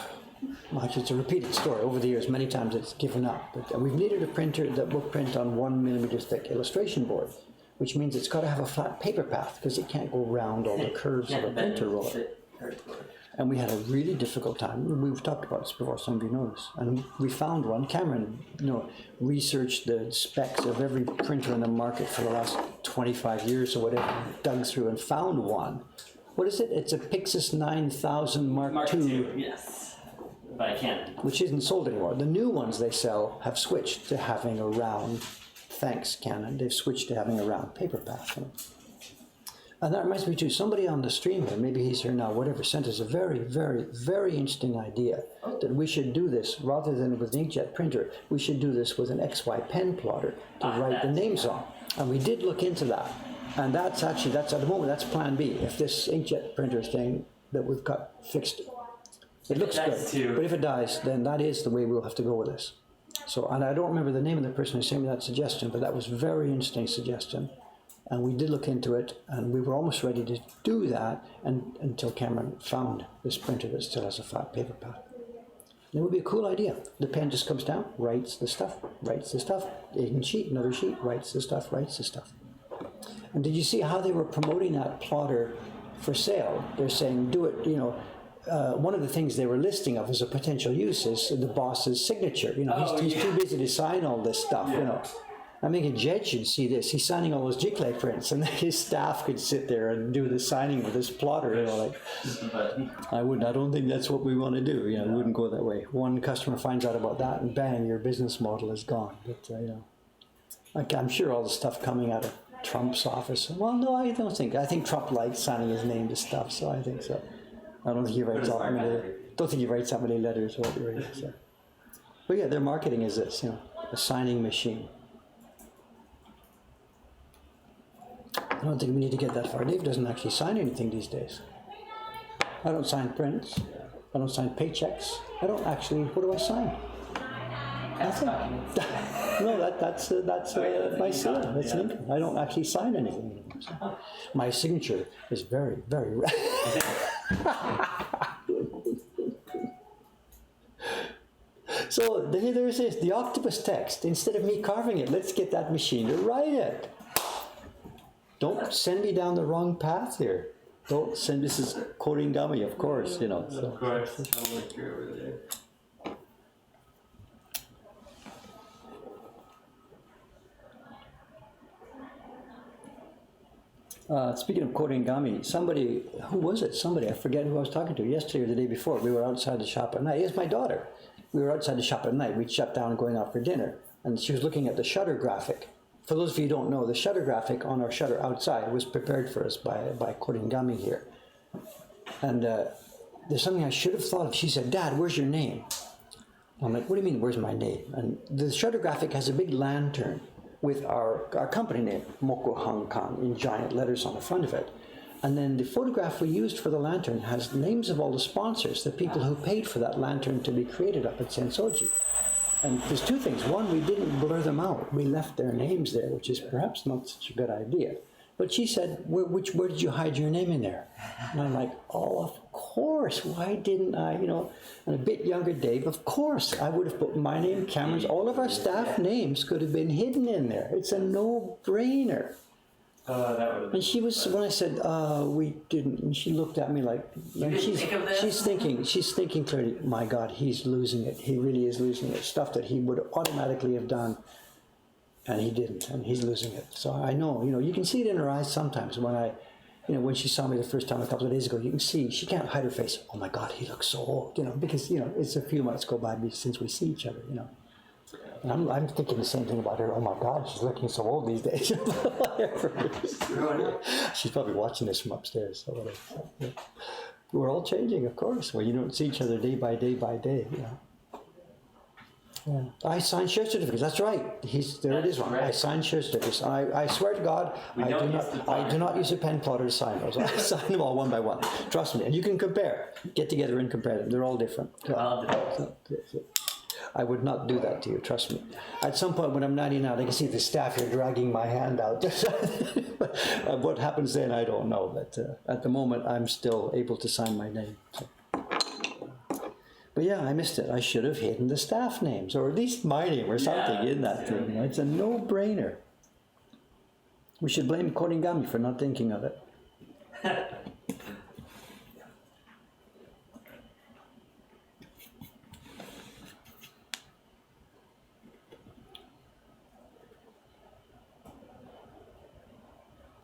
Actually, it's a repeated story. Over the years, many times it's given up. But we've needed a printer that will print on 1 millimeter thick illustration board, which means it's got to have a flat paper path because it can't go around all the curves of a printer roller. And we had a really difficult time. We've talked about this before, some of you know this. And we found one. Cameron, researched the specs of every printer in the market for the last 25 years or whatever, dug through and found one. What is it? It's a Pixis 9000 Mark II. Yes. By Canon. Which isn't sold anymore. The new ones they sell have switched to having a round, thanks Canon, they've switched to having a round paper path. And that reminds me too, somebody on the stream here, maybe he's here now, whatever, sent us a very, very, very interesting idea that we should do this, rather than with an inkjet printer, we should do this with an XY pen plotter to write the names on. And we did look into that. And that's at the moment, that's plan B. If this inkjet printer thing that we've got fixed, it looks good. But if it dies, then that is the way we'll have to go with this. So, and I don't remember the name of the person who sent me that suggestion, but that was a very interesting suggestion. And we did look into it, and we were almost ready to do that until Cameron found this printer that still has a flat paper path. And it would be a cool idea. The pen just comes down, writes the stuff, a sheet, another sheet, writes the stuff. And did you see how they were promoting that plotter for sale? They're saying, do it, one of the things they were listing of as a potential use is the boss's signature. He's too busy to sign all this stuff, I mean, Jed should see this. He's signing all those Giclée prints, and his staff could sit there and do the signing with this plotter. I don't think that's what we want to do. We wouldn't go that way. One customer finds out about that, and bang, your business model is gone. But I'm sure all the stuff coming out of Trump's office. Well, no, I don't think. I think Trump likes signing his name to stuff, so I think so. I don't think he writes that many letters or whatever. So. But yeah, their marketing is this, a signing machine. I don't think we need to get that far. Dave doesn't actually sign anything these days. I don't sign prints. I don't sign paychecks. What do I sign? Nothing. No, that's my seal. That's an income. I don't actually sign anything anymore. So. My signature is very, very rare. So there's this, the octopus text. Instead of me carving it, let's get that machine to write it. Don't send me down the wrong path here. Don't send, this is quoting dummy, of course, So. Of course, I'll look through over there. Speaking of Koringami, somebody, who was it? Somebody, I forget who I was talking to yesterday or the day before. We were outside the shop at night. It's my daughter. We were outside the shop at night. We'd shut down going out for dinner. And she was looking at the shutter graphic. For those of you who don't know, the shutter graphic on our shutter outside was prepared for us by Koringami here. And there's something I should have thought of. She said, Dad, where's your name? I'm like, what do you mean, where's my name? And the shutter graphic has a big lantern with our company name, Moko Hankan, in giant letters on the front of it. And then the photograph we used for the lantern has names of all the sponsors, the people who paid for that lantern to be created up at Sensoji. And there's two things. One, we didn't blur them out. We left their names there, which is perhaps not such a good idea. But she said, where did you hide your name in there? And I'm like, oh, of course. Why didn't I, And a bit younger Dave, of course, I would have put my name, Cameron's, all of our staff names could have been hidden in there. It's a no-brainer. And she was, when I said, we didn't, and she looked at me like, she's thinking clearly, my God, he's losing it. He really is losing it. Stuff that he would automatically have done. And he didn't, and he's losing it. So I know, you can see it in her eyes sometimes when when she saw me the first time a couple of days ago, you can see, she can't hide her face. Oh my God, he looks so old, because, it's a few months go by since we see each other, And I'm thinking the same thing about her. Oh my God, she's looking so old these days. She's probably watching this from upstairs. So whatever. Yeah. We're all changing, of course. Well, you don't see each other day by day by day, Yeah. I sign share certificates. That's right. There it is. Right. I sign share certificates. I swear to God, I do not use a pen plotter to sign those. I sign them all one by one. Trust me. And you can compare. Get together and compare them. They're all different. I would not do that to you. Trust me. At some point when I'm 99, I can see the staff here dragging my hand out. What happens then, I don't know. But at the moment, I'm still able to sign my name. So. But yeah, I missed it. I should have hidden the staff names, or at least my name or something in that thing. It's a no-brainer. We should blame Koringami for not thinking of it.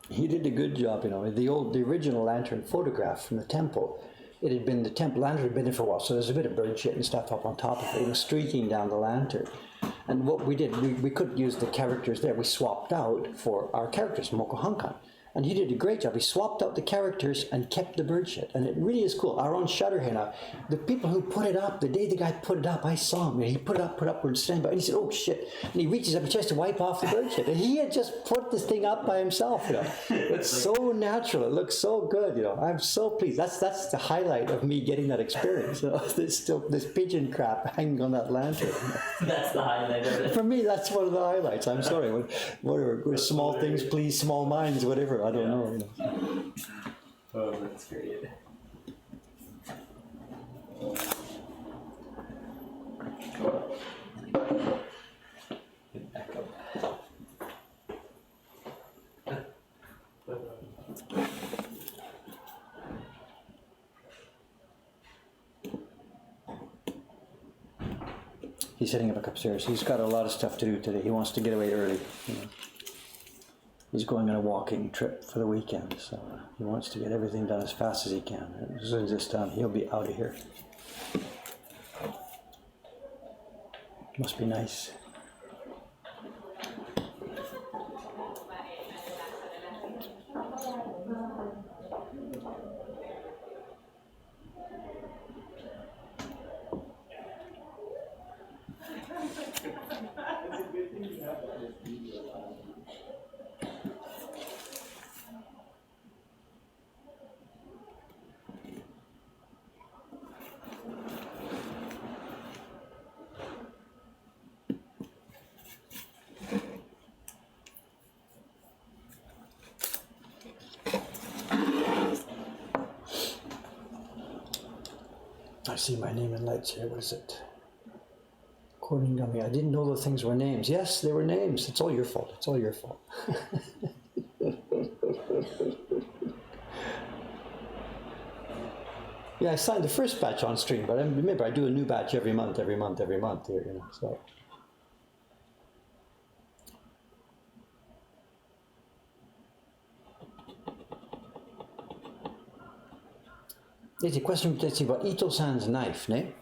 He did a good job, The original lantern photograph from the temple. It had been, the temple lantern had been there for a while, so there's a bit of bird shit and stuff up on top of it, streaking down the lantern. And what we did, we couldn't use the characters there. We swapped out for our characters, Moko Hankan. And he did a great job. He swapped out the characters and kept the bird shit. And it really is cool. Our own shutter here now. The people who put it up, the day the guy put it up, I saw him. He put it up, we're standing by, and he said, oh shit. And he reaches up and tries to wipe off the bird shit. And he had just put this thing up by himself, It's so natural. It looks so good, I'm so pleased. That's the highlight of me getting that experience. There's still this pigeon crap hanging on that lantern. That's the highlight of it. For me, that's one of the highlights. I'm sorry. Whatever. Small things please small minds, whatever. I don't know. Oh, that's great. Echo. He's heading back upstairs. He's got a lot of stuff to do today. He wants to get away early. He's going on a walking trip for the weekend, so he wants to get everything done as fast as he can. As soon as it's done, he'll be out of here. Must be nice. I see my name in lights here. What is it? Koringami. I didn't know those things were names. Yes, they were names. It's all your fault. It's all your fault. Yeah, I signed the first batch on stream, but remember, I do a new batch every month here, so. There's a question about Ito-san's knife, ne?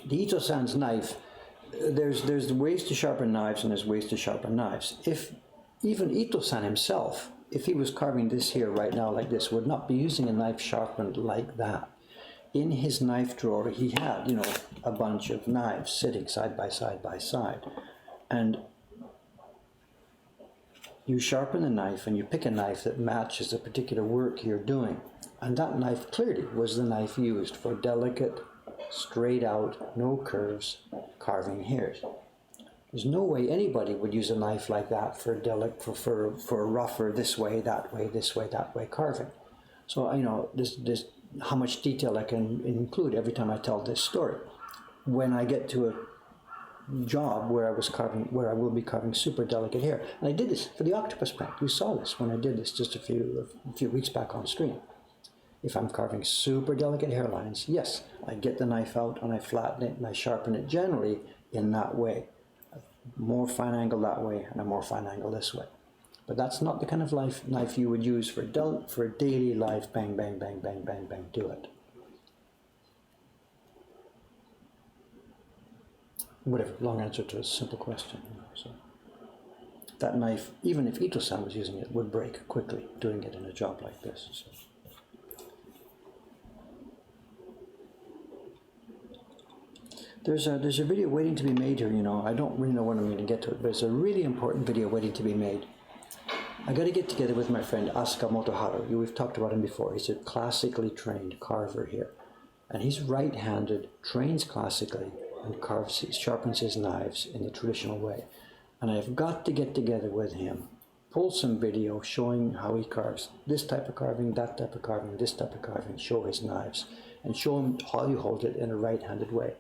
The Ito-san's knife, there's ways to sharpen knives and there's ways to sharpen knives. If even Ito-san himself, if he was carving this here right now like this, would not be using a knife sharpened like that. In his knife drawer, he had, you know, a bunch of knives sitting side by side by side. And you sharpen the knife and you pick a knife that matches the particular work you're doing. And that knife clearly was the knife used for delicate, straight out, no curves, carving hairs. There's no way anybody would use a knife like that for a rougher this way, that way carving. So, you know, this how much detail I can include every time I tell this story. When I get to a job where I will be carving super delicate hair, and I did this for the octopus plant. You saw this when I did this just a few weeks back on stream. If I'm carving super delicate hairlines, yes, I get the knife out and I flatten it and I sharpen it generally in that way. A more fine angle that way and a more fine angle this way. But that's not the kind of knife you would use for daily life, bang, bang, bang, bang, bang, bang, do it. Whatever, long answer to a simple question. You know, so that knife, even if Ito-san was using it, would break quickly doing it in a job like this. So. There's a video waiting to be made here, you know. I don't really know when I'm going to get to it, but it's a really important video waiting to be made. I got to get together with my friend Asuka Motoharu. We've talked about him before. He's a classically trained carver here. And he's right-handed, trains classically, and sharpens his knives in the traditional way. And I've got to get together with him, pull some video showing how he carves this type of carving, that type of carving, this type of carving, show his knives, and show him how you hold it in a right-handed way.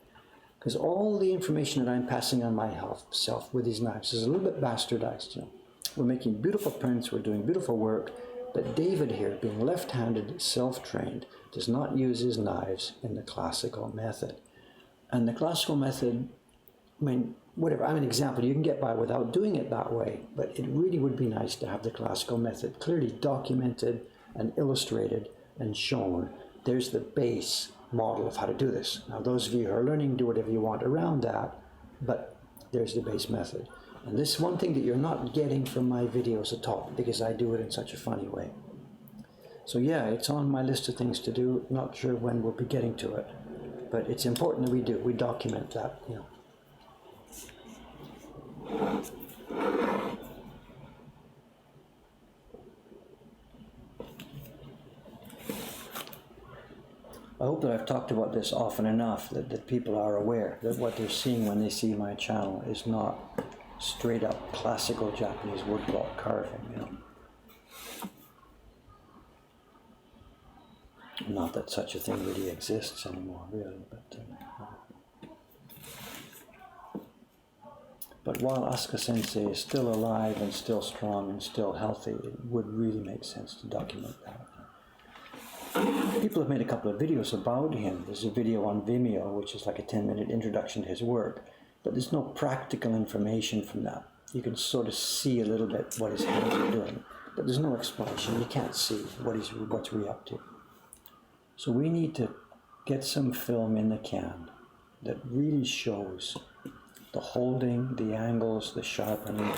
Because all the information that I'm passing on myself with these knives is a little bit bastardized, you know. We're making beautiful prints, we're doing beautiful work, but David here, being left-handed, self-trained, does not use his knives in the classical method. And the classical method, I mean, whatever, I'm an example, you can get by without doing it that way, but it really would be nice to have the classical method clearly documented and illustrated and shown. There's the base model of how to do this. Now, those of you who are learning, do whatever you want around that, but there's the base method. And this is one thing that you're not getting from my videos at all, because I do it in such a funny way. So yeah, it's on my list of things to do. Not sure when we'll be getting to it, but it's important that we document that, you know. I hope that I've talked about this often enough that people are aware that what they're seeing when they see my channel is not straight up classical Japanese woodblock carving, you know. Not that such a thing really exists anymore, really, but while Asuka Sensei is still alive and still strong and still healthy, it would really make sense to document that. People have made a couple of videos about him. There's a video on Vimeo, which is like a 10-minute introduction to his work, but there's no practical information from that. You can sort of see a little bit what his hands are doing, but there's no explanation. You can't see what's really up to. So we need to get some film in the can that really shows the holding, the angles, the sharpening.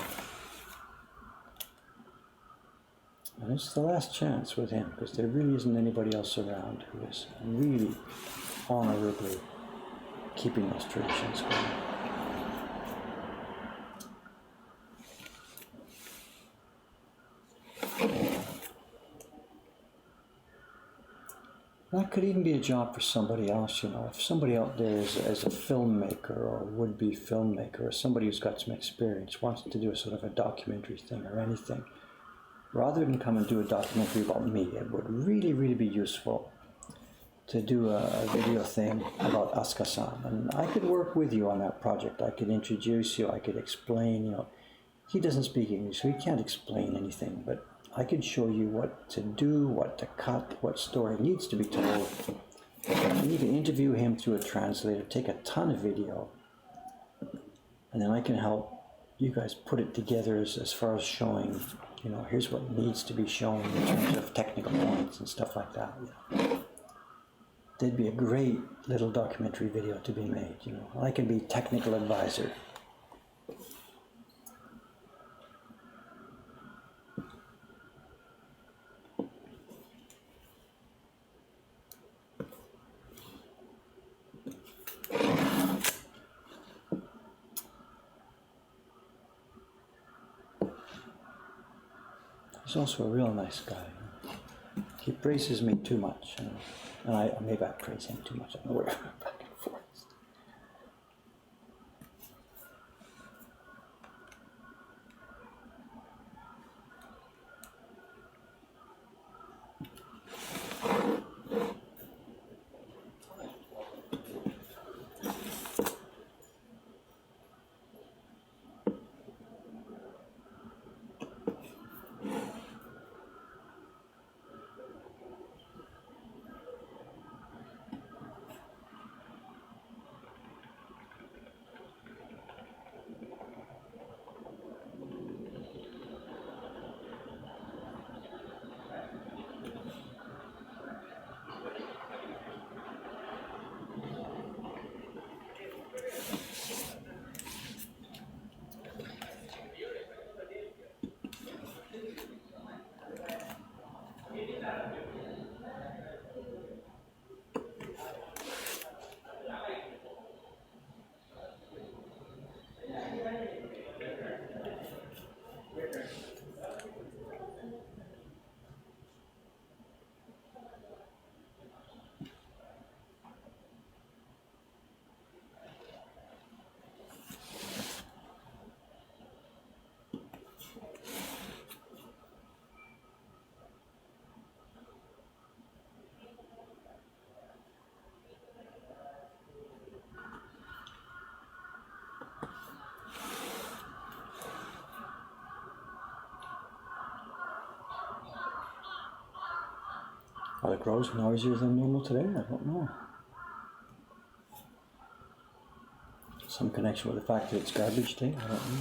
And it's the last chance with him, because there really isn't anybody else around who is really honorably keeping those traditions going. That could even be a job for somebody else, you know. If somebody out there is a filmmaker or would-be filmmaker, or somebody who's got some experience, wants to do a sort of a documentary thing or anything, rather than come and do a documentary about me, it would really, really be useful to do a video thing about Asuka-san. And I could work with you on that project. I could introduce you, I could explain, you know. He doesn't speak English, so he can't explain anything, but I could show you what to do, what to cut, what story needs to be told. And you can interview him through a translator, take a ton of video, and then I can help you guys put it together as far as showing, you know, here's what needs to be shown in terms of technical points and stuff like that. there'd be a great little documentary video to be made, you know. I can be technical advisor. He's also a real nice guy. He praises me too much, you know, and maybe I praise him too much. I don't know where back and forth. Are the crows noisier than normal today? I don't know. Some connection with the fact that it's garbage day? I don't know.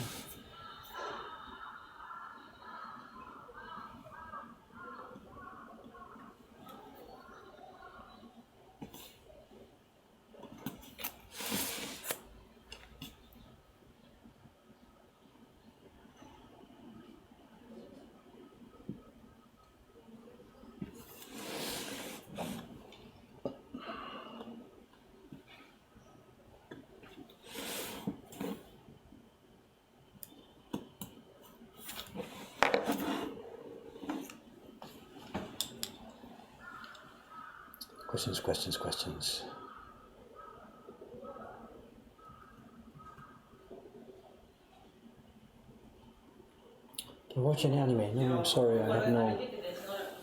Questions. You're watching anime? No, I'm sorry, I have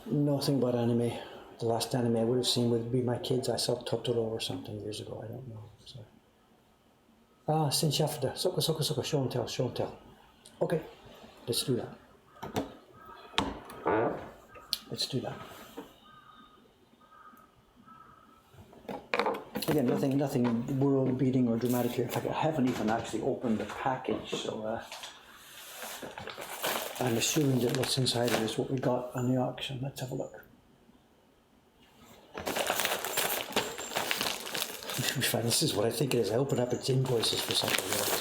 nothing but anime. The last anime I would have seen would be my kids. I saw Totoro or something years ago, I don't know. So. Sinshafda, Soko, show and tell. Okay, let's do that. Again, nothing world beating or dramatic here. In fact, I haven't even actually opened the package, so I'm assuming that what's inside it is what we got on the auction. Let's have a look. This is what I think it is. I open up its invoices for something else.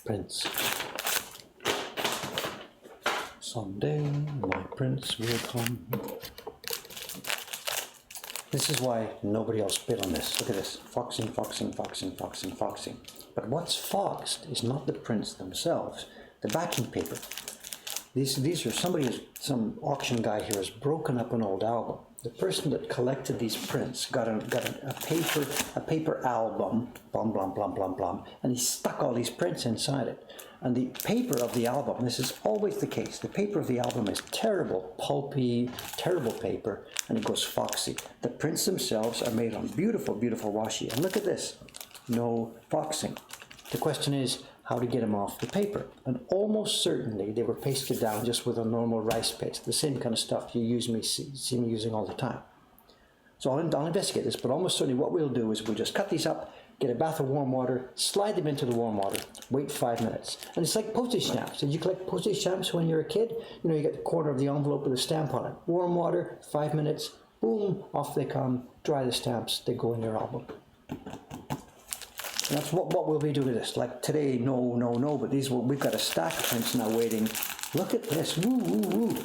Prince. Someday my prince will come. This is why nobody else bid on this. Look at this. Foxing. But what's foxed is not the prints themselves, the backing paper. These are some auction guy here has broken up an old album. The person that collected these prints got a paper album, blum, and he stuck all these prints inside it. And the paper of the album, this is always the case, the paper of the album is terrible, pulpy, terrible paper, and it goes foxy. The prints themselves are made on beautiful washi. And look at this, no foxing. The question is, how to get them off the paper. And almost certainly they were pasted down just with a normal rice paste, the same kind of stuff you see me using all the time. So I'll investigate this, but almost certainly what we'll do is we'll just cut these up, get a bath of warm water, slide them into the warm water, wait 5 minutes. And it's like postage stamps. Did you collect postage stamps when you were a kid? You know, you get the corner of the envelope with a stamp on it. Warm water, 5 minutes, boom, off they come, dry the stamps, they go in your album. And that's what we'll be doing with this. Like today, no, but these we've got a stack of prints now waiting. Look at this, woo, woo, woo.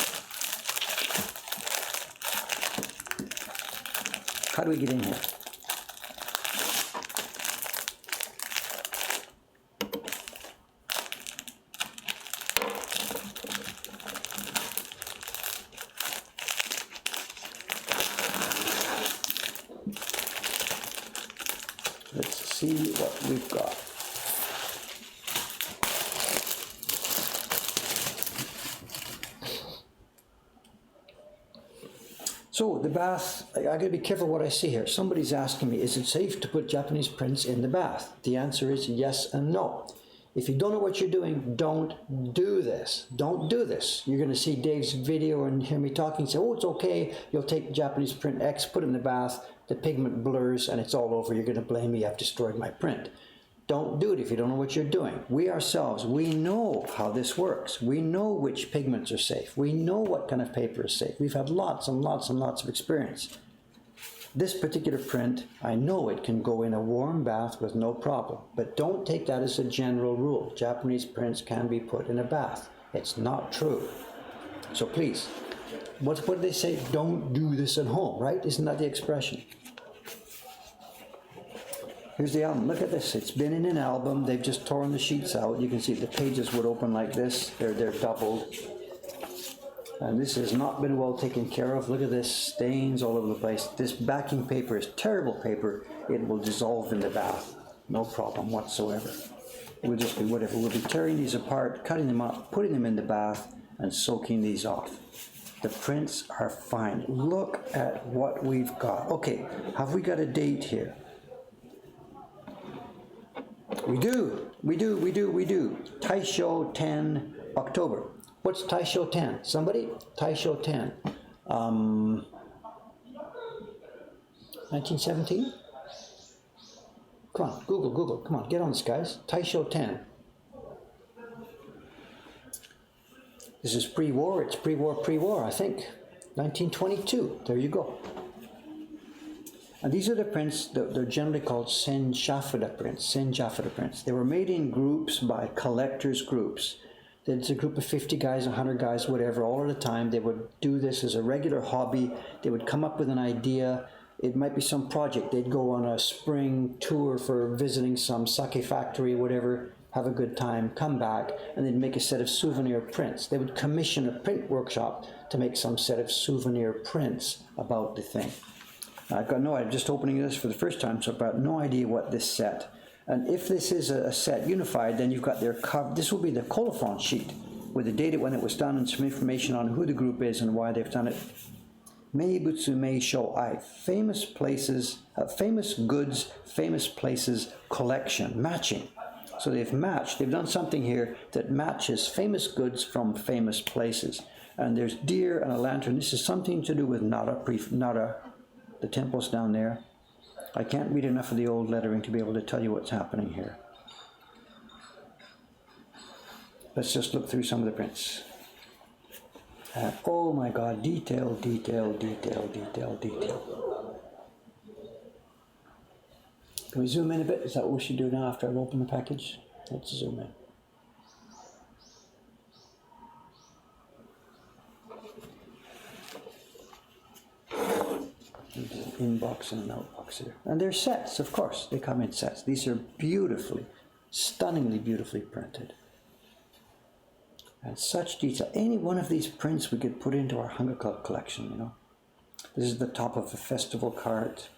How do we get in here? Let's see what we've got. So the bath, I gotta be careful what I say here. Somebody's asking me, is it safe to put Japanese prints in the bath? The answer is yes and no. If you don't know what you're doing, don't do this. Don't do this. You're gonna see Dave's video and hear me talking, say, oh, it's okay. You'll take Japanese print X, put it in the bath, the pigment blurs and it's all over. You're gonna blame me, I've destroyed my print. Don't do it if you don't know what you're doing. We ourselves, we know how this works. We know which pigments are safe. We know what kind of paper is safe. We've had lots and lots and lots of experience. This particular print, I know it can go in a warm bath with no problem, but don't take that as a general rule. Japanese prints can be put in a bath. It's not true. So please, what do they say? Don't do this at home, right? Isn't that the expression? Here's the album. Look at this. It's been in an album. They've just torn the sheets out. You can see the pages would open like this. They're doubled. And this has not been well taken care of. Look at this. Stains all over the place. This backing paper is terrible paper. It will dissolve in the bath. No problem whatsoever. It will just be whatever. We'll be tearing these apart, cutting them up, putting them in the bath, and soaking these off. The prints are fine. Look at what we've got. Okay, have we got a date here? We do. Taisho 10 October. What's Taisho 10? Somebody? Taisho 10. 1917? Come on, Google. Come on, get on this, guys. Taisho 10. This is pre-war. It's pre-war, I think. 1922. There you go. And these are the prints that they're generally called senjafuda prints. They were made in groups by collectors' groups. It's a group of 50 guys, 100 guys, whatever, all at a time. They would do this as a regular hobby. They would come up with an idea. It might be some project. They'd go on a spring tour for visiting some sake factory, whatever, have a good time, come back, and they'd make a set of souvenir prints. They would commission a print workshop to make some set of souvenir prints about the thing. I've got no idea, just opening this for the first time, so I've got no idea what this set. And if this is a set unified, then you've got their cover. This will be the colophon sheet with the date when it was done and some information on who the group is and why they've done it. Meibutsu Meisho Ai, famous places, famous goods, famous places collection, matching. So they've matched, they've done something here that matches famous goods from famous places. And there's deer and a lantern. This is something to do with Nara, the temple's down there. I can't read enough of the old lettering to be able to tell you what's happening here. Let's just look through some of the prints. Oh my God, detail. Can we zoom in a bit? Is that what we should do now after I've opened the package? Let's zoom in. Inbox and an outbox here. And they're sets, of course. They come in sets. These are beautifully, stunningly beautifully printed. And such detail. Any one of these prints we could put into our Hunger Club collection, you know. This is the top of a festival cart.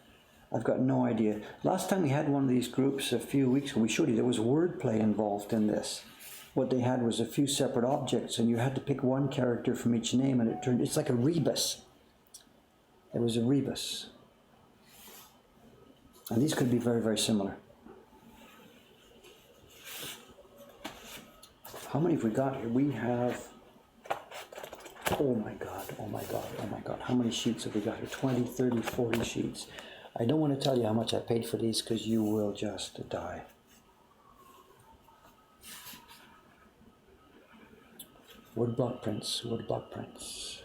I've got no idea. Last time we had one of these groups a few weeks ago, we showed you there was wordplay involved in this. What they had was a few separate objects and you had to pick one character from each name and it's like a rebus. It was a rebus. And these could be very, very similar. How many have we got here? We have Oh my God, oh my God, oh my God. How many sheets have we got here? 20, 30, 40 sheets. I don't want to tell you how much I paid for these because you will just die. Woodblock prints, woodblock prints.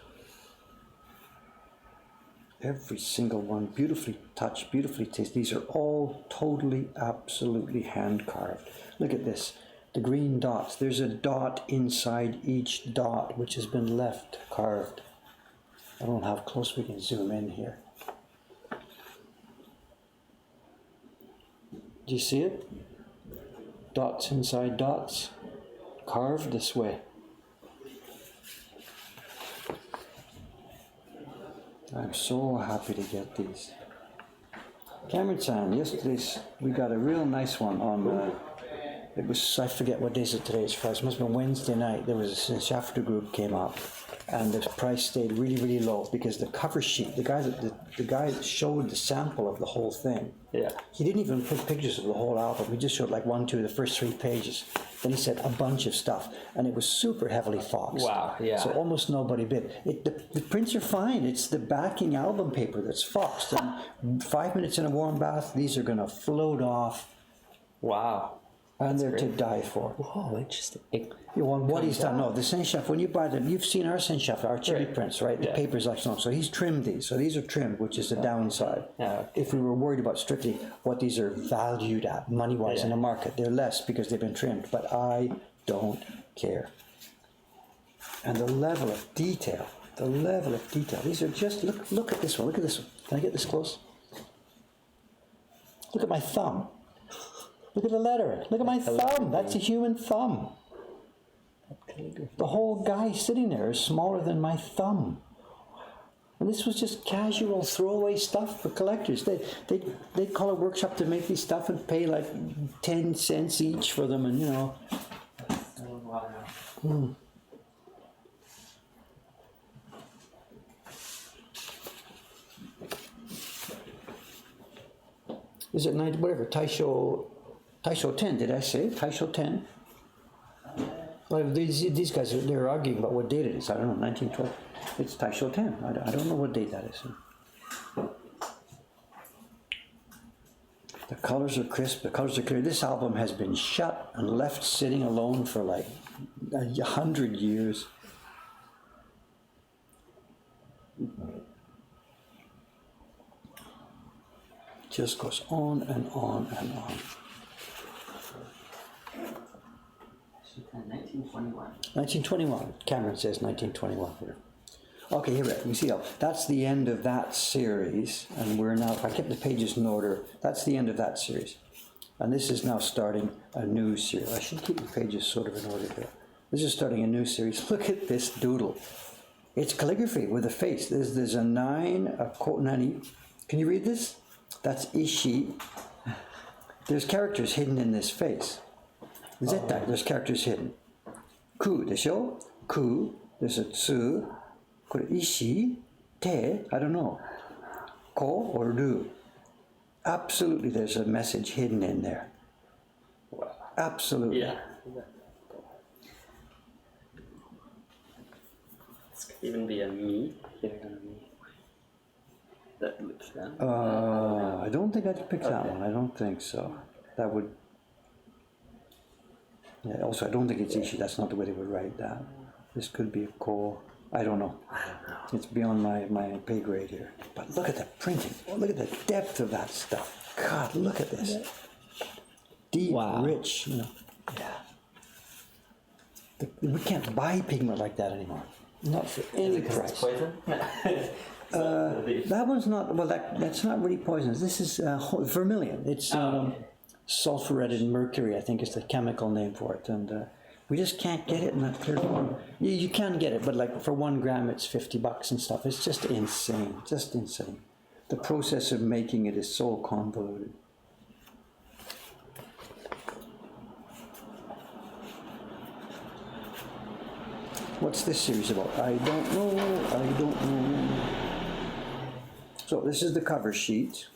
Every single one beautifully touched, beautifully tasted. These are all totally, absolutely hand carved. Look at this. The green dots. There's a dot inside each dot which has been left carved. I don't know how close we can zoom in here. Do you see it? Dots inside dots. Carved this way. I'm so happy to get these. Cameron-san, yesterday's we got a real nice one on. It was, I forget what day is it today. It's Friday. It must have been Wednesday night. There was a Shafter group came up, and the price stayed really, really low because the cover sheet. The guy that showed the sample of the whole thing. Yeah. He didn't even put pictures of the whole album. He just showed like 1, 2, the first 3 pages. Then he said a bunch of stuff, and it was super heavily foxed. Wow, yeah. So almost nobody bid. The prints are fine. It's the backing album paper that's foxed. And 5 minutes in a warm bath, these are going to float off. Wow. And they're great. to die for. Whoa, interesting. You want what he's done? No, the Saint Chef. When you buy them, you've seen our Saint Chef, our chili Right. prints, right? The Yeah. paper's like so. So he's trimmed these. So these are trimmed, which is the downside. Yeah. If we were worried about strictly what these are valued at money-wise in the market, they're less because they've been trimmed. But I don't care. And the level of detail, These are just look at this one. Look at this one. Can I get this close? Look at my thumb. Look at the lettering. Look at my thumb. That's a human thumb. The whole guy sitting there is smaller than my thumb. And this was just casual throwaway stuff for collectors. They'd call a workshop to make these stuff and pay like 10 cents each for them, and you know. Is it 90, whatever, Taisho 10, did I say? Taisho 10? Well, these guys, they're arguing about what date it is. I don't know, 1912. It's Taisho 10. I don't know what date that is. The colors are crisp, the colors are clear. This album has been shut and left sitting alone for like 100 years. Just goes on and on and on. 1921. 1921. Cameron says 1921 here. Okay, here we are. You see, that's the end of that series, and we're now, if I kept the pages in order, that's the end of that series. And this is now starting a new series. I should keep the pages sort of in order here. This is starting a new series. Look at this doodle. It's calligraphy with a face. There's a 9, a quote 90. Can you read this? That's Ishi. There's characters hidden in this face. Zeta, there's characters hidden. Ku, desho? Ku, there's a tsu. Ishi, te, I don't know. Ko or ru. Absolutely, there's a message hidden in there. Absolutely. Yeah. This could even be a me. That looks down. I don't think I'd pick that one. I don't think so. That would. Yeah, also, I don't think it's Ishi. That's not the way they would write that. This could be a ko. I don't know. It's beyond my pay grade here. But look at the printing. Oh, look at the depth of that stuff. God, look at this. Deep, rich. You know. Yeah. We can't buy pigment like that anymore. Not for any price. It's poison? That one's not. Well, that's not really poisonous. This is vermilion. It's sulfuretted mercury, I think, is the chemical name for it, and. We just can't get it in that clear form. You can get it, but like for 1 gram, it's $50 and stuff. It's just insane, just insane. The process of making it is so convoluted. What's this series about? I don't know. So this is the cover sheet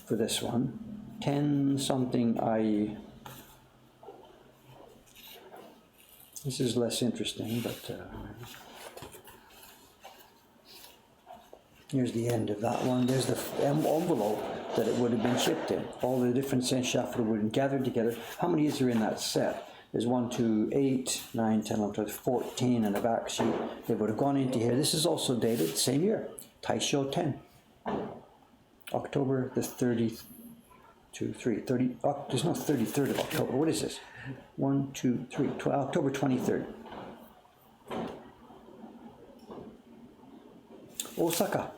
for this one. 10 something IE. This is less interesting, but Here's the end of that one. There's the envelope that it would have been shipped in. All the different Senschaftler would have been gathered together. How many is there in that set? There's 1, 2, 8, 9, 10, 11, 12, 14 in the back sheet. They would have gone into here. This is also dated, same year. Taisho 10. October the 30, 2, 3, 30, there's no 33rd of October. What is this? 1, 2, 3, 12, October 23rd. Osaka.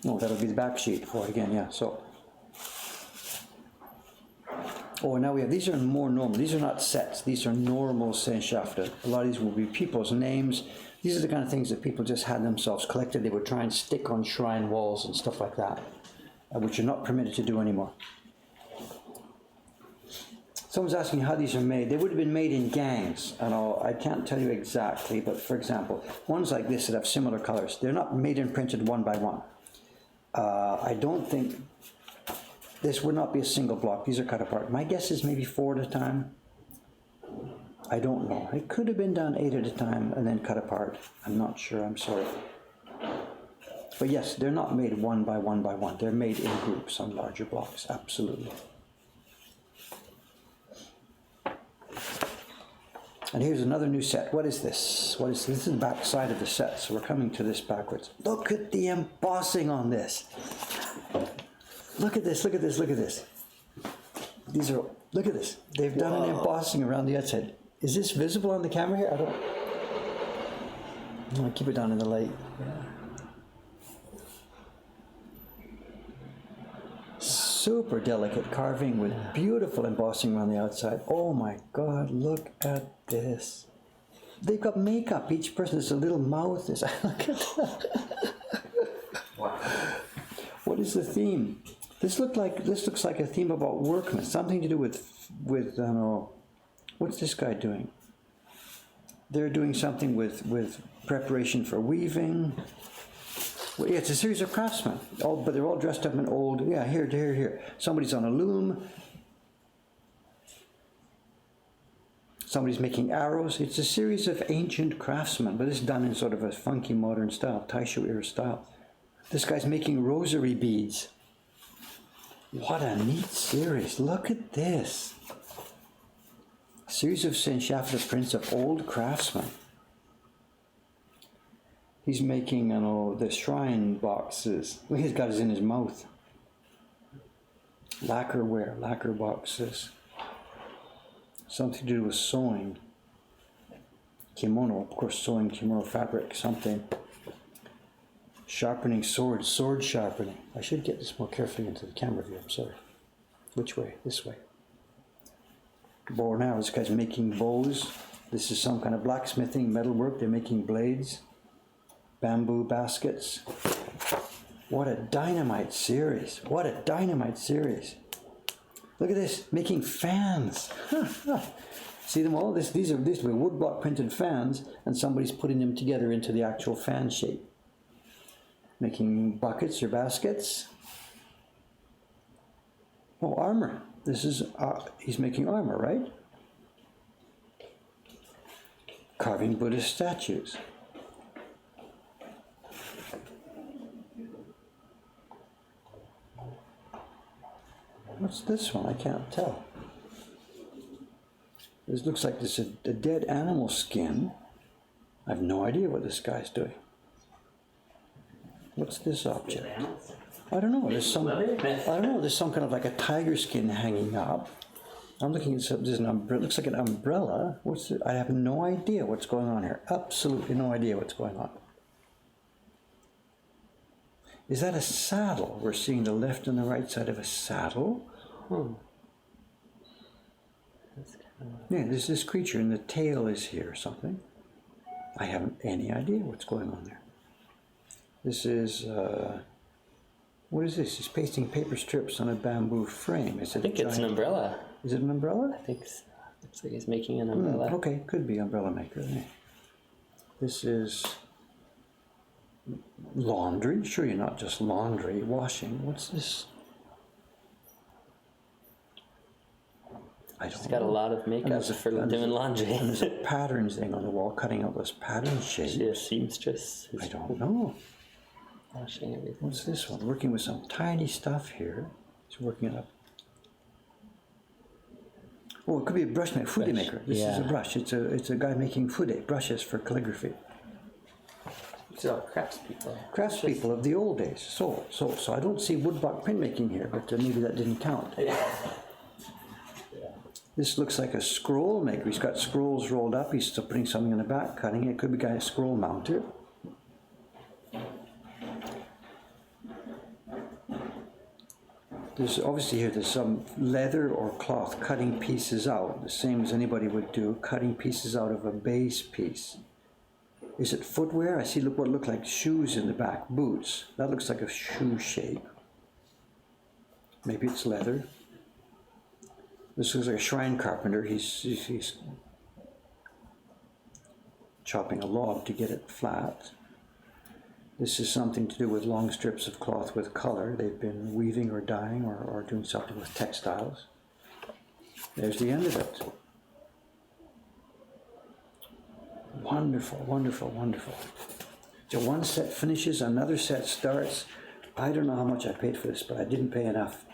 No, that'll be the back sheet for it again, yeah, so. Oh, now we have, these are more normal, these are not sets, these are normal Sensschaften. A lot of these will be people's names. These are the kind of things that people just had themselves collected. They would try and stick on shrine walls and stuff like that, which are not permitted to do anymore. Someone's asking how these are made. They would have been made in gangs, and I can't tell you exactly, but for example, ones like this that have similar colors, they're not made and printed one by one. I don't think, this would not be a single block. These are cut apart. My guess is maybe 4 at a time. I don't know. It could have been done 8 at a time and then cut apart. I'm not sure, I'm sorry. But yes, they're not made one by one by one. They're made in groups on larger blocks, absolutely. And here's another new set. What is this? What is this? This is the back side of the set, so we're coming to this backwards. Look at the embossing on this. Look at this, look at this, look at this. These are, look at this. They've done an embossing around the outside. Is this visible on the camera here? I don't. I'll keep it down in the light. Super delicate carving with beautiful embossing around the outside. Oh my God, look at this. They've got makeup. Each person has a little mouth. Look at that. Wow. What is the theme? This looks like a theme about workmen. Something to do with I don't know, what's this guy doing? They're doing something with preparation for weaving. Well, yeah, it's a series of craftsmen, but they're all dressed up in old, yeah, here. Somebody's on a loom. Somebody's making arrows. It's a series of ancient craftsmen, but it's done in sort of a funky modern style, Taisho era style. This guy's making rosary beads. What a neat series. Look at this. A series of Senschaftler prints of old craftsmen. He's making, the shrine boxes. Well, he's got it in his mouth. Lacquerware, lacquer boxes. Something to do with sewing. Kimono, of course, sewing kimono fabric, something. Sharpening swords, sword sharpening. I should get this more carefully into the camera view, I'm sorry. Which way? This way. Bow now, this guy's making bows. This is some kind of blacksmithing, metalwork. They're making blades. Bamboo baskets. What a dynamite series. What a dynamite series. Look at this, making fans. See them all? These are woodblock printed fans, and somebody's putting them together into the actual fan shape. Making buckets or baskets. Oh, armor. This is, he's making armor, right? Carving Buddhist statues. What's this one? I can't tell. This looks like this is a dead animal skin. I have no idea what this guy's doing. What's this object? I don't know. There's some. I don't know. There's some kind of like a tiger skin hanging up. I'm looking at something. There's an umbrella. Looks like an umbrella. What's it? I have no idea what's going on here. Absolutely no idea what's going on. Is that a saddle? We're seeing the left and the right side of a saddle. That's kind of... Yeah, there's this creature, and the tail is here or something. I haven't any idea what's going on there. This is, what is this? He's pasting paper strips on a bamboo frame. Is it I think it's an umbrella. Is it an umbrella? I think so. Looks like he's making an umbrella. Okay, could be umbrella maker. Yeah. This is laundry. Sure, you're not just laundry, washing. What's this? I don't She's got a know. lot of makeup for doing laundry. And there's a patterns thing on the wall, cutting out those pattern shapes. She a seamstress. I don't know. Washing everything. What's this one? Working with some tiny stuff here. He's working it up. Oh, it could be a brush maker, foodie maker. This is a brush. It's a guy making foodie brushes for calligraphy. These are all craftspeople. Craftspeople of the old days. So I don't see woodblock printmaking here, but maybe that didn't count. This looks like a scroll maker. He's got scrolls rolled up. He's still putting something in the back, cutting it. Could be a scroll mounter. There's obviously here there's some leather or cloth cutting pieces out, the same as anybody would do, cutting pieces out of a base piece. Is it footwear? I see what look like shoes in the back, boots. That looks like a shoe shape. Maybe it's leather. This looks like a shrine carpenter. He's chopping a log to get it flat. This is something to do with long strips of cloth with color. They've been weaving or dyeing or doing something with textiles. There's the end of it. Wonderful, wonderful, wonderful. So one set finishes, another set starts. I don't know how much I paid for this, but I didn't pay enough.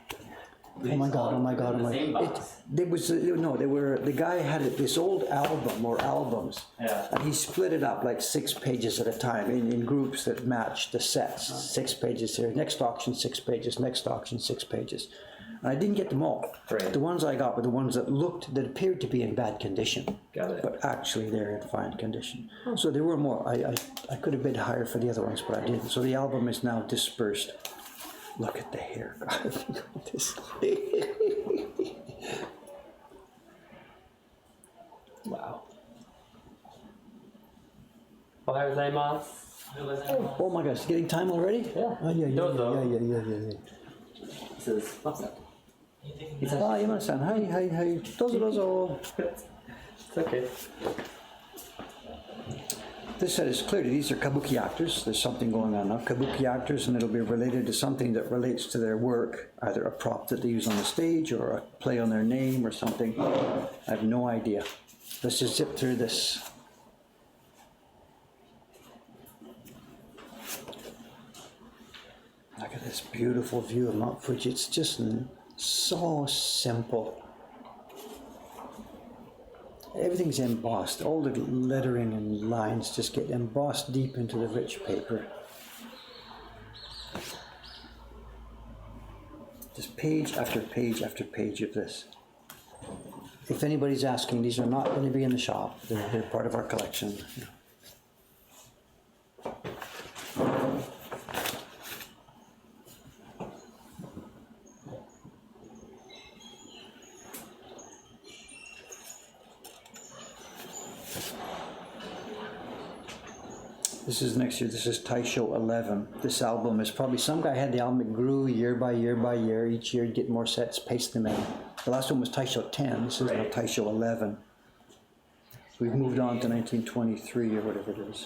Oh my God, oh my God, oh my God. The guy had this old album or albums, and he split it up like 6 pages at a time in groups that matched the sets. 6 pages here, next auction 6 pages, next auction 6 pages. And I didn't get them all. Right. The ones I got were the ones that appeared to be in bad condition. Got it. But actually they're in fine condition. So there were more. I could have bid higher for the other ones, but I didn't. So the album is now dispersed. Look at the hair, guys. Look at this. Wow. Ohayou gozaimasu. Oh my gosh, it's getting time already? Yeah. Oh, yeah. This is what's that? Ah, Yamada-san. Hi. Dozo. It's okay. This set is clearly, these are kabuki actors. There's something going on now. Kabuki actors, and it'll be related to something that relates to their work, either a prop that they use on the stage or a play on their name or something. I have no idea. Let's just zip through this. Look at this beautiful view of Mount Fuji. It's just so simple. Everything's embossed. All the lettering and lines just get embossed deep into the rich paper. Just page after page after page of this. If anybody's asking, these are not going to be in the shop. They're part of our collection. This is next year. This is Taisho 11. This album is probably, some guy had the album, it grew year by year by year. Each year you'd get more sets, paste them in. The last one was Taisho 10. This is now Taisho 11. We've moved on to 1923 or whatever it is.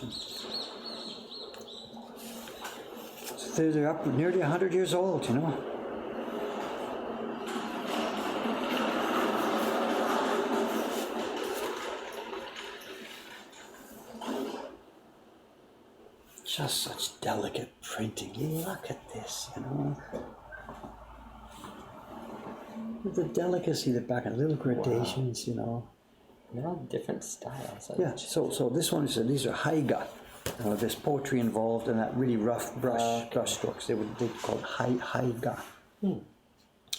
So they're up nearly 100 years old, you know. Just such delicate printing. Look at this, you know. The delicacy, the back and little gradations, you know. They're all different styles. Yeah, so this one is, these are haiga. There's poetry involved and that really rough brush strokes. They'd call it haiga.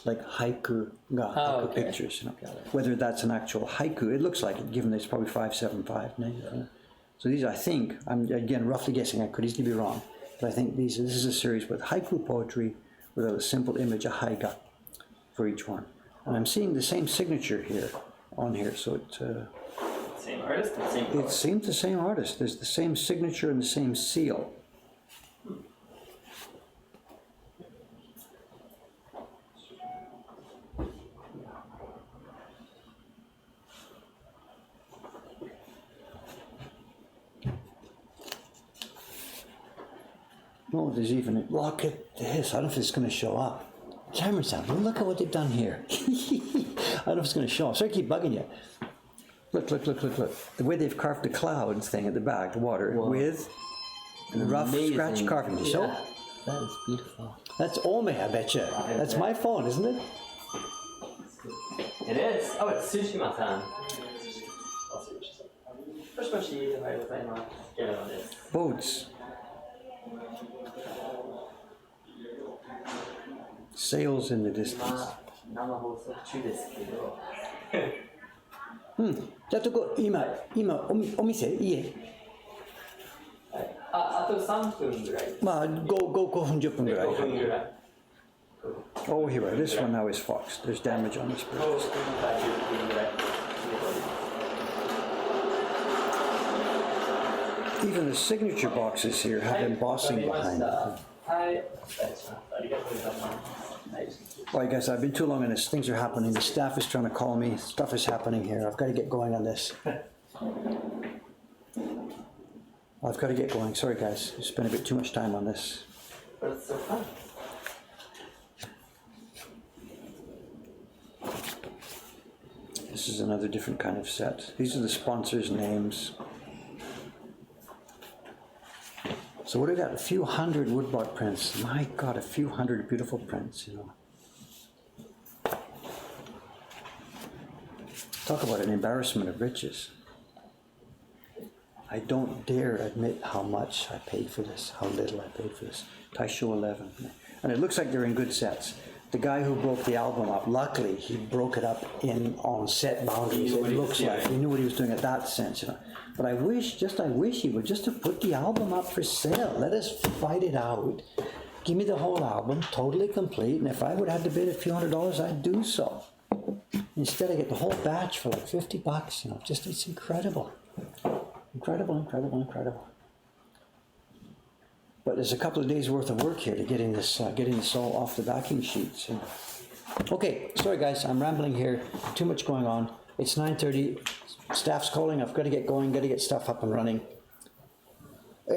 Like haiku pictures, you know. Whether that's an actual haiku, it looks like it, given that it's probably 575. So these, I think, I'm again roughly guessing, I could easily be wrong, but I think this is a series with haiku poetry with a simple image, a haiga, for each one. And I'm seeing the same signature here, on here, so it... same artist or same poet? It seems the same artist. There's the same signature and the same seal. Oh, there's even, look at this. I don't know if it's going to show up. Cameron sound, look at what they've done here. don't know if it's going to show. So I keep bugging you. Look. The way they've carved the clouds thing at the back, the water, with rough scratch carving. You show? That is beautiful. That's Ome, I bet you. That's my phone, isn't it? It is. Oh, it's Tsushima-san. Boats. Sails in the distance. 生放送中ですけど。じゃあ今お店家あと3分ぐらい。まあ5分10分ぐらい。5分ぐらい。Oh, here, this one now is foxed. There's damage on this bird. Even the signature boxes here have embossing behind them. Well, I guess I've been too long on this. Things are happening. The staff is trying to call me. Stuff is happening here. I've got to get going on this. I've got to get going. Sorry, guys. I spent a bit too much time on this. But it's so fun. This is another different kind of set. These are the sponsors' names. So what do we got? A few hundred woodblock prints. My God, a few hundred beautiful prints, you know. Talk about an embarrassment of riches. I don't dare admit how much I paid for this, how little I paid for this. Taisho 11. And it looks like they're in good sets. The guy who broke the album up, luckily, he broke it up on set boundaries. It looks like he knew what he was doing at that sense, you know. But I wish he would just have put the album up for sale. Let us fight it out. Give me the whole album, totally complete, and if I would have to bid a few $100s, I'd do so. Instead, I get the whole batch for like $50, you know. Just, it's incredible. Incredible. But there's a couple of days worth of work here to getting this all off the backing sheets. You know. Okay, sorry guys, I'm rambling here. Too much going on. It's 9:30. Staff's calling. I've got to get going. Got to get stuff up and running.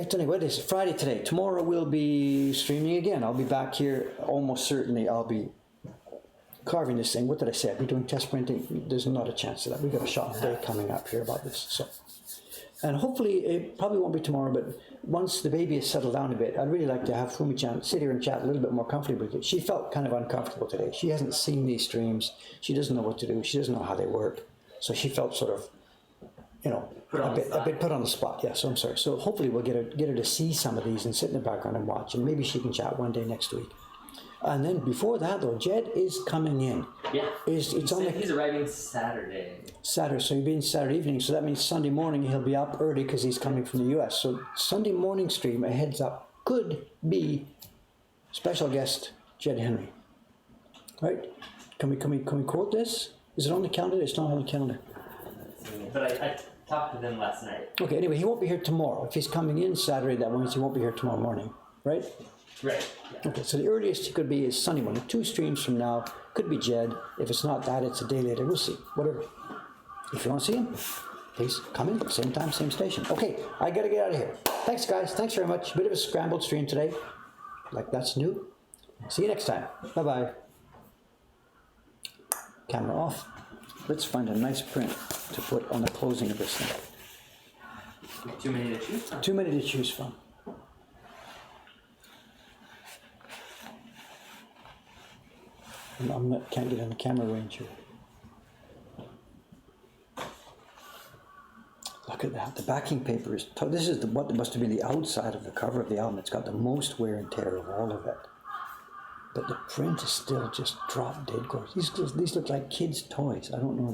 Tony, what is it? Friday today. Tomorrow we'll be streaming again. I'll be back here. Almost certainly I'll be carving this thing. What did I say? I'll be doing test printing. There's not a chance of that. We've got a shot day coming up here about this. So, and hopefully it probably won't be tomorrow, but once the baby has settled down a bit, I'd really like to have Fumi-chan sit here and chat a little bit more comfortably with it. She felt kind of uncomfortable today. She hasn't seen these streams. She doesn't know what to do. She doesn't know how they work. So she felt sort of, you know, a bit put on the spot. Yeah, so I'm sorry. So hopefully we'll get her to see some of these and sit in the background and watch, and maybe she can chat one day next week. And then before that, though, Jed is coming in. Yeah. He's arriving Saturday. Saturday, so he'll be in Saturday evening. So that means Sunday morning he'll be up early because he's coming from the US. So Sunday morning stream, a heads up, could be special guest Jed Henry. Right? Can we quote this? Is it on the calendar? It's not on the calendar. But I talked to them last night. Okay, anyway, he won't be here tomorrow. If he's coming in Saturday, that means he won't be here tomorrow morning, right? Right. Yeah. Okay, so the earliest he could be is Sunday morning. 2 streams from now. Could be Jed. If it's not that, it's a day later. We'll see. Whatever. If you want to see him, please come in. Same time, same station. Okay, I got to get out of here. Thanks, guys. Thanks very much. A bit of a scrambled stream today. Like that's new. See you next time. Bye-bye. Camera off. Let's find a nice print to put on the closing of this thing. Too many to choose from. Too many to choose from. Can't get in the camera range here. Look at that. The backing paper is tough. This is what must have been the outside of the cover of the album. It's got the most wear and tear of all of it. But the print is still just drop dead gorgeous. These look like kids' toys. I don't know.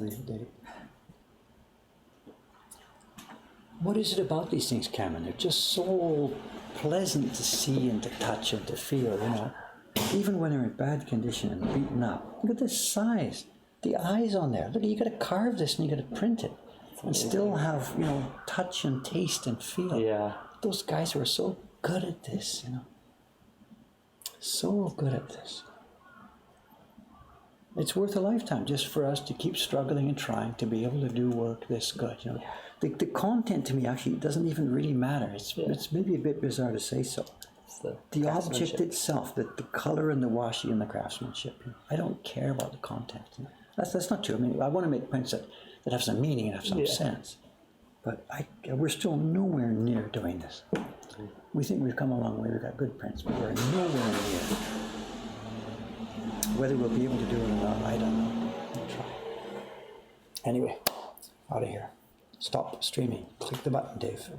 What is it about these things, Cameron? They're just so pleasant to see and to touch and to feel, you know. Even when they're in bad condition and beaten up. Look at the size. The eyes on there. Look, you got to carve this and you got to print it. And still have, you know, touch and taste and feel. Yeah. Those guys were so good at this, you know. So good at this. It's worth a lifetime just for us to keep struggling and trying to be able to do work this good, you know. The content to me actually doesn't even really matter. It's maybe a bit bizarre to say so. The object itself, the color and the washi and the craftsmanship. I don't care about the content. You know. That's not true. I mean, I want to make prints that have some meaning and have some sense. But we're still nowhere near doing this. We think we've come a long way. We've got good prints, but we're nowhere near. Whether we'll be able to do it or not, I don't know. We'll try. Anyway, out of here. Stop streaming. Click the button, Dave.